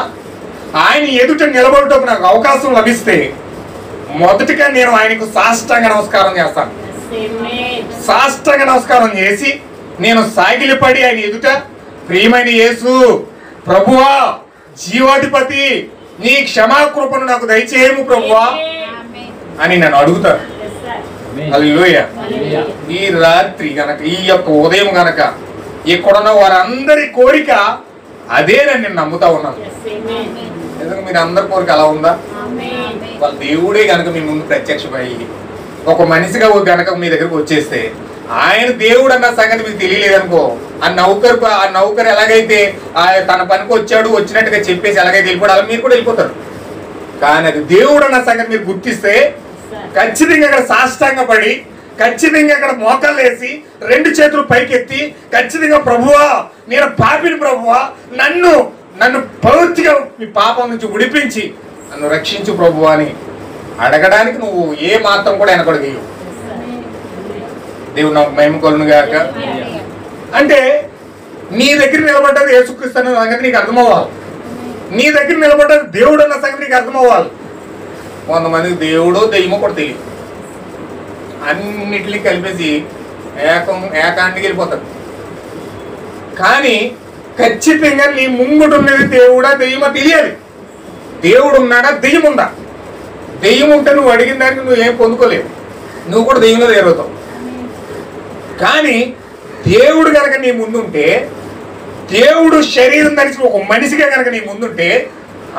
ఆయన ఎదుట నిలబడటకు నాకు అవకాశం లభిస్తే మొదటిగా నేను ఆయనకు సాష్టాంగ నమస్కారం చేస్తాను. సాష్టాంగ నమస్కారం చేసి నేను సాగిలిపడి ఆయన ఎదుట, ప్రియమైన యేసు ప్రభువా, జీవాధిపతి, నీ క్షమాకృపను నాకు దయచేయము ప్రభువా అని నన్ను అడుగుతాను. హల్లెలూయా. ఈ రాత్రి గనక, ఈ యొక్క ఉదయం గనక ఇక్కడున్న వారందరి కోరిక అదేనని నేను నమ్ముతా ఉన్నాను. ఎందుకంటే మీరు అందరి కోరిక అలా ఉందా? వాళ్ళ దేవుడే గనక మీ ముందు ప్రత్యక్షమయ్యి ఒక మనిషిగా గనక మీ దగ్గరకు వచ్చేస్తే, ఆయన దేవుడు అన్న సంగతి మీకు తెలియలేదనుకో, ఆ నౌకరు ఎలాగైతే తన పనికి వచ్చాడు వచ్చినట్టుగా చెప్పేసి ఎలాగైతే వెళ్ళిపోవడం అలా మీరు కూడా వెళ్ళిపోతారు. కానీ అది దేవుడు అన్న సంగతి మీరు గుర్తిస్తే ఖచ్చితంగా అక్కడ సాష్టాంగ పడి, ఖచ్చితంగా అక్కడ మోకాళ్ళు వేసి 2 చేతులు పైకెత్తి ఖచ్చితంగా ప్రభువా, నేను పాపిని ప్రభువా, నన్ను పవిత్రగా మీ పాపం నుంచి విడిపించి నన్ను రక్షించు ప్రభువా అని అడగడానికి నువ్వు ఏ మాత్రం కూడా వెనకడగేయు. దేవుడు నాకు మహిమ కలుగును గాక. అంటే నీ దగ్గర నిలబడ్డది యేసుక్రీస్తు అన్న సంగతి నీకు అర్థమవ్వాలి. నీ దగ్గర నిలబడ్డది దేవుడు అన్న సంగతి నీకు అర్థమవ్వాలి. కొంతమందికి దేవుడు దెయ్యమో కూడా తెలియదు. అన్నిటినీ కలిపేసి ఏకాంటికి వెళ్ళిపోతాడు. కానీ ఖచ్చితంగా నీ ముంగుడు ఉన్నది దేవుడా దెయ్యమో తెలియాలి. దేవుడు ఉన్నాడా, దెయ్యం ఉందా? దెయ్యం ఉంటే నువ్వు అడిగిన దానికి నువ్వు ఏం పొందుకోలేవు, నువ్వు కూడా దెయ్యంలో ఎరుగుతావు. కానీ దేవుడు కనుక నీ ముందుంటే, దేవుడు శరీరం ధరించి ఒక మనిషిగా కనుక నీ ముందుంటే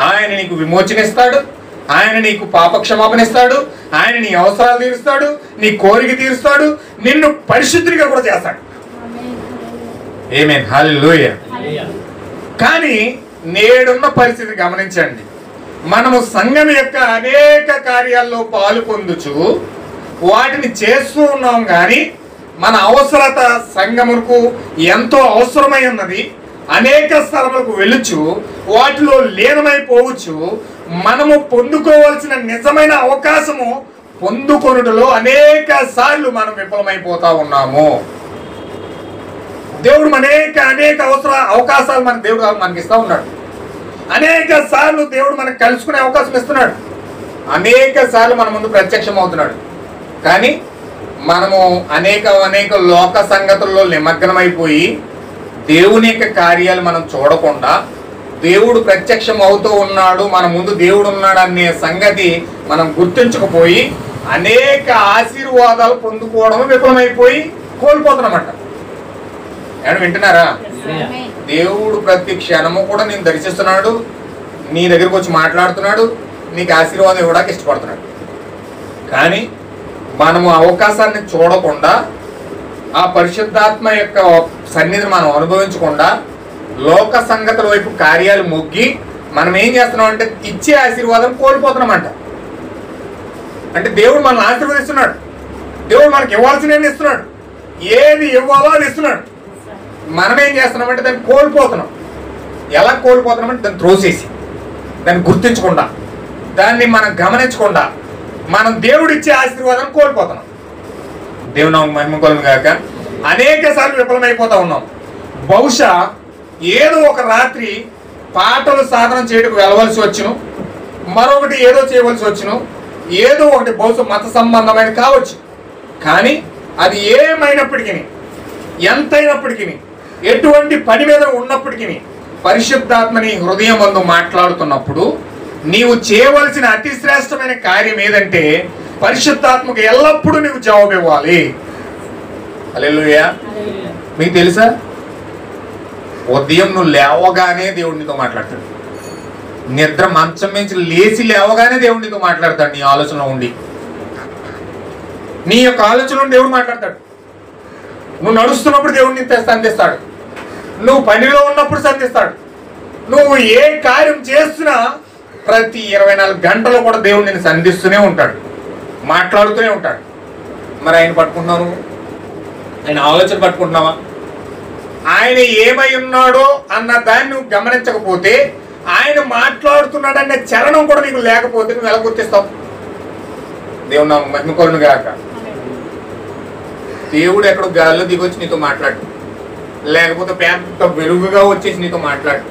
ఆయన నీకు విమోచన ఇస్తాడు, ఆయన నీకు పాపక్షమాపణ ఇస్తాడు, ఆయన నీ అవసరాలు తీరుస్తాడు, నీ కోరిక తీరుస్తాడు, నిన్ను పరిశుద్ధిగా కూడా చేస్తాడు. ఆమేన్. హల్లెలూయా. కానీ నేడున్న పరిస్థితి గమనించండి. మనము సంఘం యొక్క అనేక కార్యాల్లో పాలు పొందుచు వాటిని చేస్తూ ఉన్నాం. కానీ మన అవసరత సంఘములకు ఎంతో అవసరమై ఉన్నది. అనేక స్థలములకు వెళ్ళుచు వాటిలో లీనమైపోవచ్చు. మనము పొందుకోవాల్సిన నిజమైన అవకాశము పొందుకొనుటలో అనేక సార్లు మనం విఫలమైపోతా ఉన్నాము. దేవుడు అనేక అవకాశాలు మన దేవుడు మనకి ఇస్తా ఉన్నాడు. అనేక సార్లు దేవుడు మనకు కలుసుకునే అవకాశం ఇస్తున్నాడు. అనేక సార్లు మన ముందు ప్రత్యక్షం అవుతున్నాడు. కానీ మనము అనేక లోక సంగతుల్లో నిమగ్నమైపోయి దేవుని యొక్క కార్యాలు మనం చూడకుండా, దేవుడు ప్రత్యక్షం అవుతూ ఉన్నాడు, మన ముందు దేవుడు ఉన్నాడు అనే సంగతి మనం గుర్తించకపోయి అనేక ఆశీర్వాదాలు పొందుకోవడం విఫలమైపోయి కోల్పోతున్నమాట. ఏమన్నా వింటున్నారా? దేవుడు ప్రతి క్షణము కూడా నేను దర్శిస్తున్నాడు, నీ దగ్గరకు వచ్చి మాట్లాడుతున్నాడు, నీకు ఆశీర్వాదం ఇవ్వడానికి ఇష్టపడుతున్నాడు. కానీ మనము అవకాశాన్ని చూడకుండా, ఆ పరిశుద్ధాత్మ యొక్క సన్నిధిని మనం అనుభవించకుండా లోక సంగతుల వైపు కార్యాలు మొగ్గి మనం ఏం చేస్తున్నాం అంటే ఇచ్చే ఆశీర్వాదం కోల్పోతున్నామంట. అంటే దేవుడు మనల్ని ఆశీర్వదిస్తున్నాడు, దేవుడు మనకి ఇవ్వాల్సిన ఇస్తున్నాడు, ఏది ఇవ్వాలో అది ఇస్తున్నాడు. మనం ఏం చేస్తున్నామంటే దాన్ని కోల్పోతున్నాం. ఎలా కోల్పోతున్నామంటే దాన్ని త్రోసేసి, దాన్ని గుర్తించకుండా, దాన్ని మనం గమనించకుండా మనం దేవుడిచ్చే ఆశీర్వాదాన్ని కోల్పోతున్నాం. దేవుని మహిమ కలుగును గాక. అనేక సార్లు విఫలమైపోతా ఉన్నాం. బహుశా ఏదో ఒక రాత్రి పాటలు సాధన చేయడానికి వెళ్ళవలసి వచ్చును, మరొకటి ఏదో చేయవలసి వచ్చును, ఏదో ఒకటి బహుశా మత సంబంధమైన కావచ్చు. కానీ అది ఏమైనప్పటికీ, ఎంతైనప్పటికీ, ఎటువంటి పని మీద ఉన్నప్పటికీ పరిశుద్ధాత్మని హృదయం యందు మాట్లాడుతున్నప్పుడు నీవు చేయవలసిన అతి శ్రేష్టమైన కార్యం ఏదంటే పరిశుద్ధాత్మకు ఎల్లప్పుడూ నీవు జవాబు ఇవ్వాలి. హల్లెలూయా. మీకు తెలుసా, ఉదయం నువ్వు లేవగానే దేవుడు నీతో మాట్లాడతాడు. నిద్ర మంచం నుంచి లేచి లేవగానే దేవుడు నీతో మాట్లాడతాడు. నీ ఆలోచనలో ఉండి, నీ యొక్క ఆలోచనలో దేవుడు మాట్లాడతాడు. నువ్వు నడుస్తున్నప్పుడు దేవుడు నీతో సంధిస్తాడు, నువ్వు పనిలో ఉన్నప్పుడు సంధిస్తాడు. నువ్వు ఏ కార్యం చేస్తున్నా ప్రతి 24 గంటలు కూడా దేవుడు నిన్ను సంధిస్తూనే ఉంటాడు, మాట్లాడుతూనే ఉంటాడు. మరి ఆయన పట్టుకుంటున్నావు, ఆయన ఆలోచన పట్టుకుంటున్నావా? ఆయన ఏమై ఉన్నాడో అన్న దాన్ని నువ్వు గమనించకపోతే, ఆయన మాట్లాడుతున్నాడనే చరణం కూడా నీకు లేకపోతే నువ్వు ఎలా గుర్తిస్తావు? దేవుడు నా మహిమ కలుగును గాక. దేవుడు ఎక్కడో గాల్లో దిగొచ్చి నీతో మాట్లాడు, లేకపోతే పెద్ద వెలుగుగా వచ్చేసి నీతో మాట్లాడు,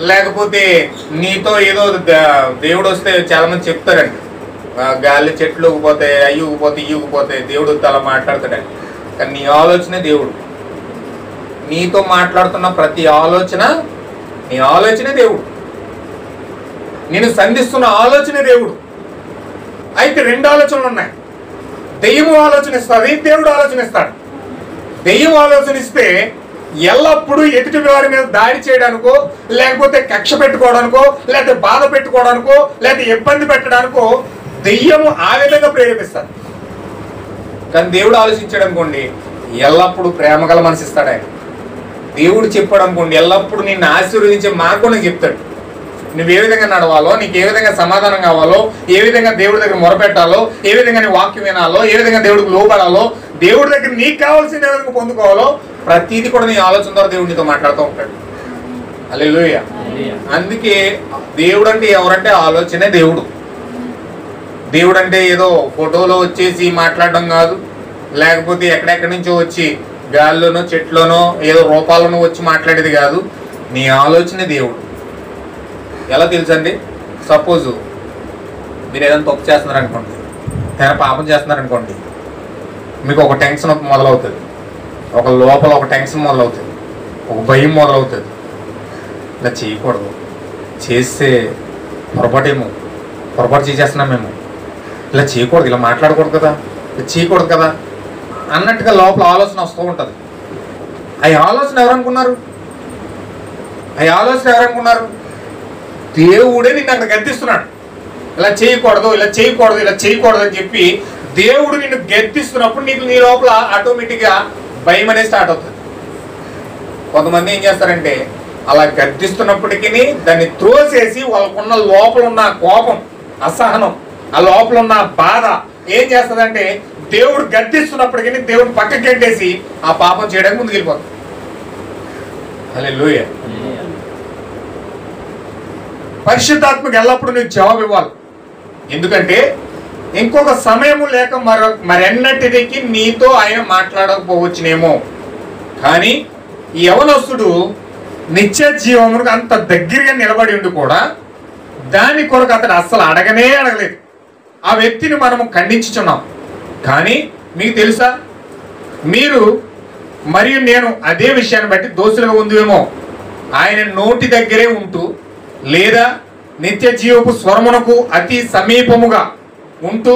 లేకపోతే నీతో ఏదో దేవుడు వస్తే చాలా మంది చెప్తారండి, గాలి చెట్లు ఊగిపోతాయి, అయ్యి ఊగిపోతాయి, ఇవి ఊగిపోతాయి, దేవుడు అలా మాట్లాడతాడండి. కానీ నీ ఆలోచనే దేవుడు. నీతో మాట్లాడుతున్న ప్రతి ఆలోచన, నీ ఆలోచనే దేవుడు. నేను సంధిస్తున్న ఆలోచనే దేవుడు. అయితే 2 ఆలోచనలు ఉన్నాయి. దెయ్యం ఆలోచన ఇస్తుంది, దేవుడు ఆలోచన ఇస్తాడు. దెయ్యం ఆలోచన ఇస్తే ఎల్లప్పుడూ ఎదుటి వారి మీద దాడి చేయడానికో, లేకపోతే కక్ష పెట్టుకోవడానికో, లేకపోతే బాధ పెట్టుకోవడానికో, లేకపోతే ఇబ్బంది పెట్టడానికో దెయ్యము ఆ విధంగా ప్రేరేపిస్తాడు. కానీ దేవుడు ఆలోచించాడు అనుకోండి, ఎల్లప్పుడూ ప్రేమ గల మనసు ఇస్తాడు ఆయన. దేవుడు చెప్పాడు అనుకోండి, ఎల్లప్పుడూ నిన్ను ఆశీర్వదించే మార్గం నీకు చెప్తాడు. నువ్వు ఏ విధంగా నడవాలో, నీకు ఏ విధంగా సమాధానం కావాలో, ఏ విధంగా దేవుడి దగ్గర మొరపెట్టాలో, ఏ విధంగా నీ వాక్యం వినాలో, ఏ విధంగా దేవుడికి లోబడాలో, దేవుడి దగ్గర నీకు కావాల్సిన ఏ విధంగా పొందుకోవాలో ప్రతిదీ కూడా నీ ఆలోచన ద్వారా దేవుడు నీతో మాట్లాడుతూ ఉంటాడు. హల్లెలూయా. అందుకే దేవుడు అంటే ఎవరంటే ఆలోచనే దేవుడు. దేవుడు అంటే ఏదో ఫోటోలో వచ్చేసి మాట్లాడడం కాదు, లేకపోతే ఎక్కడెక్కడి నుంచో వచ్చి గాల్లోనో చెట్లోనో ఏదో రూపాల్లోనో వచ్చి మాట్లాడేది కాదు. నీ ఆలోచనే దేవుడు. ఎలా తెలుసండి? సపోజు మీరు ఏదైనా తప్పు చేస్తున్నారనుకోండి, ఏదైనా పాపం చేస్తున్నారనుకోండి, మీకు ఒక టెన్షన్ మొదలవుతుంది, ఒక లోపల ఒక టెన్షన్ మొదలవుతుంది, ఒక భయం మొదలవుతుంది. ఇలా చేయకూడదు, చేస్తే పొరపాటు చేసేస్తున్నాం మేము, ఇలా చేయకూడదు, ఇలా మాట్లాడకూడదు కదా, ఇలా చేయకూడదు కదా అన్నట్టుగా లోపల ఆలోచన వస్తూ ఉంటుంది. ఆ ఆలోచన ఎవరనుకున్నారు? దేవుడే నిన్ను అక్కడ గద్దిస్తున్నాడు. ఇలా చేయకూడదు, ఇలా చేయకూడదు, ఇలా చేయకూడదు అని చెప్పి దేవుడు నిన్ను గద్దిస్తున్నప్పుడు నీకు నీ లోపల ఆటోమేటిక్గా భయం అనేది స్టార్ట్ అవుతుంది. కొంతమంది ఏం చేస్తారంటే అలా గద్దిస్తున్నప్పటికీ దాన్ని త్రోసేసి వాళ్ళకున్న లోపల ఉన్న కోపం, అసహనం, ఆ లోపల ఉన్న బాధ ఏం చేస్తుందంటే దేవుడు గద్దిస్తున్నప్పటికీ దేవుడు పక్కకి గంటేసి ఆ పాపం చేయడానికి ముందుకు వెళ్ళిపోతుంది. హల్లెలూయా. పరిశుద్ధాత్మకు ఎల్లప్పుడూ నీకు జవాబు ఇవ్వాలి. ఎందుకంటే ఇంకొక సమయము లేక మరెన్నటికి నీతో ఆయన మాట్లాడకపోవచ్చునేమో. కానీ ఈ యవనస్తుడు నిత్య జీవమునికి అంత దగ్గరగా నిలబడి ఉండి కూడా దాని కొరకు అతడు అస్సలు అడగలేదు. ఆ వ్యక్తిని మనము ఖండించుచున్నాం. కానీ మీకు తెలుసా, మీరు మరియు నేను అదే విషయాన్ని బట్టి దోషులుగా ఉందేమో. ఆయన నోటి దగ్గరే ఉంటూ లేదా నిత్య జీవపు స్వరమునకు అతి సమీపముగా ఉంటూ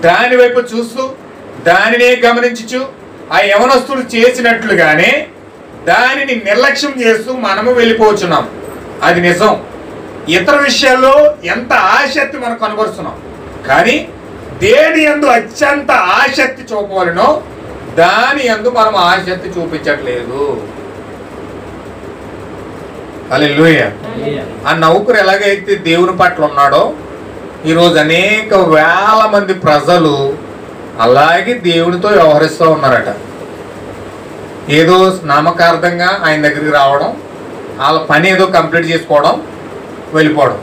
దాని వైపు చూస్తూ దానినే గమనించుచు ఆ యవనస్తుడు చేసినట్లుగానే దానిని నిర్లక్ష్యం చేస్తూ మనము వెళ్ళిపోవచ్చున్నాం. అది నిజం. ఇతర విషయాల్లో ఎంత ఆసక్తి మనం కనబరుస్తున్నాం, కానీ దేని యందు అత్యంత ఆసక్తి చూపవలనో దాని యందు మనం ఆసక్తి చూపించట్లేదు. హల్లెలూయా. ఆ నౌకరు ఎలాగైతే దేవుని పట్ల ఉన్నాడో ఈరోజు అనేక వేల మంది ప్రజలు అలాగే దేవునితో వ్యవహరిస్తూ ఉన్నారట. ఏదో నామకార్థంగా ఆయన దగ్గరికి రావడం, వాళ్ళ పని ఏదో కంప్లీట్ చేసుకోవడం, వెళ్ళిపోవడం.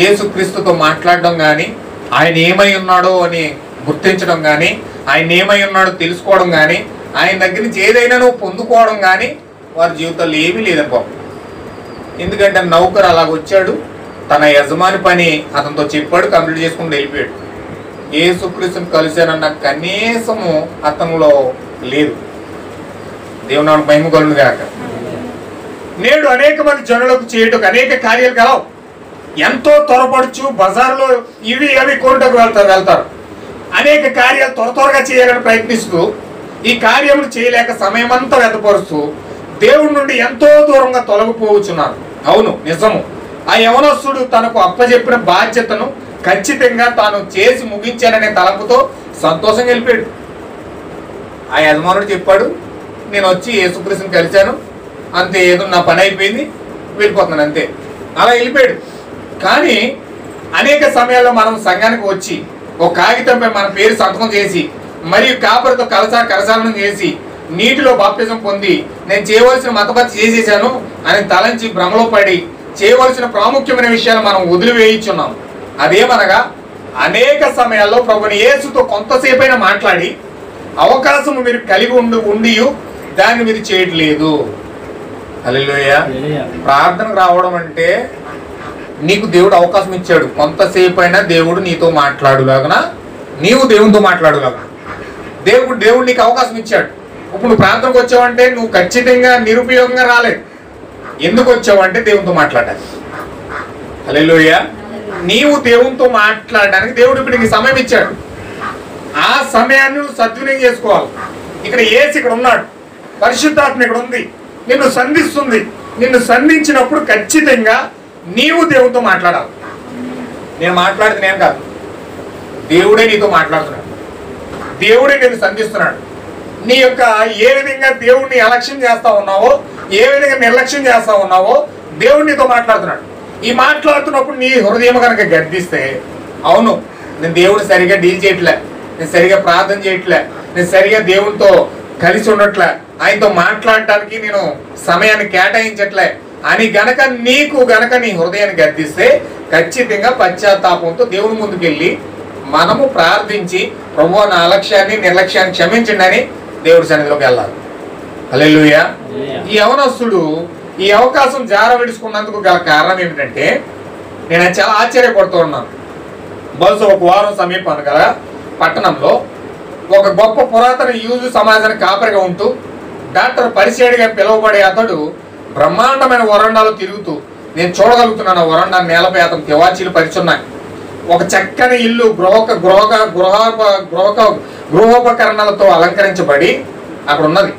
యేసుక్రీస్తుతో మాట్లాడడం కానీ, ఆయన ఏమై ఉన్నాడో అని గుర్తించడం కానీ, ఆయన ఏమై ఉన్నాడో తెలుసుకోవడం కానీ, ఆయన దగ్గర నుంచి ఏదైనా నువ్వు పొందుకోవడం కానీ వారి జీవితాల్లో ఏమీ లేదని పాపం. ఎందుకంటే నౌకరు అలాగ వచ్చాడు, తన యజమాని పని అతనితో చెప్పాడు, కంప్లీట్ చేసుకుని వెళ్ళిపోయాడు. యేసుక్రీస్తుని కలిశానన్న కనీసము అతనిలో లేదు. దేవుని నామమునకు మహిమ కలుగును గాక. నేడు అనేక మంది జనులకు చేయుటకు అనేక కార్యాలు కలవు. ఎంతో త్వరపడుచు బజార్లో ఇవి అవి కొనుటకు వెళ్తారు. అనేక కార్యాలు త్వరగా చేయాలని ప్రయత్నిస్తూ ఈ కార్యములు చేయలేక సమయమంతా వ్యర్థపరుస్తూ దేవుడి నుండి ఎంతో దూరంగా తొలగిపోవచ్చున్నారు. అవును, నిజము. ఆ యవనస్తుడు తనకు అప్పచెప్పిన బాధ్యతను ఖచ్చితంగా తాను చేసి ముగించాననే తలంపుతో సంతోషంగా వెళ్ళిపోయాడు. ఆ యజమానుడు చెప్పాడు, నేను వచ్చి యేసుక్రీస్తుని కలిశాను, అంతే, ఏదో నా పని అయిపోయింది, వెళ్ళిపోతున్నాను, అంతే. అలా వెళ్ళిపోయాడు. కానీ అనేక సమయాల్లో మనం సంఘానికి వచ్చి ఒక కాగితంపై మన పేరు సంతకం చేసి మరియు కాపరితో కరసాలను చేసి నీటిలో బాప్తిజం పొంది నేను చేయవలసిన మతపత్తి చేసేసాను అని తలంచి భ్రమలో పడి చేయవలసిన ప్రాముఖ్యమైన విషయాలు మనం వదిలివేయించున్నాం. అదేమనగా అనేక సమయాల్లో ప్రభుని యేసుతో కొంతసేపైనా మాట్లాడి అవకాశం మీరు కలిగి ఉండి దాన్ని మీరు చేయట్లేదు. హల్లెలూయా. ప్రార్థనకు రావడం అంటే నీకు దేవుడు అవకాశం ఇచ్చాడు, కొంతసేపు అయినా దేవుడు నీతో మాట్లాడులాగన, నీవు దేవునితో మాట్లాడులాగన దేవుడు నీకు అవకాశం ఇచ్చాడు. ఇప్పుడు నువ్వు ప్రార్థనకు వచ్చావంటే నువ్వు ఖచ్చితంగా నిరుపయోగంగా రాలేదు. ఎందుకు వచ్చావంటే దేవునితో మాట్లాడడానికి. హల్లెలూయా. నీవు దేవునితో మాట్లాడడానికి దేవుడు ఇప్పుడు నీకు సమయం ఇచ్చాడు. ఆ సమయాన్ని నువ్వు సద్వినియోగం చేసుకోవాలి. ఇక్కడ యేసు ఇక్కడ ఉన్నాడు, పరిశుద్ధాత్మ ఇక్కడ ఉంది, నిన్ను సంధిస్తుంది. నిన్ను సంధించినప్పుడు ఖచ్చితంగా నీవు దేవునితో మాట్లాడాలి. నేను మాట్లాడితే నేను కాదు, దేవుడే నీతో మాట్లాడుతున్నాడు, దేవుడే నేను సంధిస్తున్నాడు. నీ యొక్క ఏ విధంగా దేవుడిని అలక్ష్యం చేస్తా ఉన్నావో, ఏ విధంగా నిర్లక్ష్యం చేస్తా ఉన్నావో దేవుడు నీతో మాట్లాడుతున్నాడు. ఈ మాట్లాడుతున్నప్పుడు నీ హృదయం కనుక గద్దిస్తే, అవును నేను దేవుడు సరిగా డీల్ చేయట్లే, నేను సరిగా ప్రార్థన చేయట్లే, నేను సరిగా దేవునితో కలిసి ఉండట్లే, ఆయనతో మాట్లాడటానికి నేను సమయాన్ని కేటాయించట్లే అని గనక నీ హృదయాన్ని గద్దిస్తే ఖచ్చితంగా పశ్చాత్తాపంతో దేవుని ముందుకెళ్ళి మనము ప్రార్థించి ప్రభువా నా అలక్ష్యాన్ని నిర్లక్ష్యాన్ని క్షమించండి అని దేవుడి సన్నిధిలోకి వెళ్ళాలి. హల్లెలూయా. ఈ యవనస్తుడు ఈ అవకాశం జార విడుచుకున్నందుకు గల కారణం ఏమిటంటే, నేను చాలా ఆశ్చర్యపడుతూ ఉన్నాను. బహుశా ఒక వారం సమీపాన్ని గల పట్టణంలో ఒక గొప్ప పురాతన యూదు సమాజానికి కాపరిగా ఉంటూ డాక్టర్ పరిచయుడిగా పిలువబడే అతడు బ్రహ్మాండమైన వరండాలో తిరుగుతూ, నేను చూడగలుగుతున్నాను ఆ వరండా నేలపై అతను తివాచీలు పరిచున్నాయి. ఒక చక్కని ఇల్లు గృహోపకరణాలతో అలంకరించబడి అక్కడ ఉన్నది.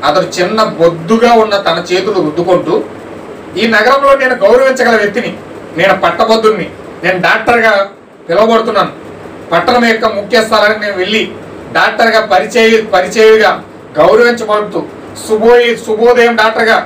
అతడు చిన్న బొద్దుగా ఉన్న తన చేతులు రుద్దుకుంటూ, ఈ నగరంలో నేను గౌరవించగల వ్యక్తిని, నేను పట్టబొద్దుని, నేను డాక్టర్గా పిలువబడుతున్నాను, పట్టణం యొక్క ముఖ్య స్థలానికి నేను వెళ్ళి డాక్టర్గా పరిచయుగా గౌరవించబడుతూ శుభోదయం డాక్టర్గా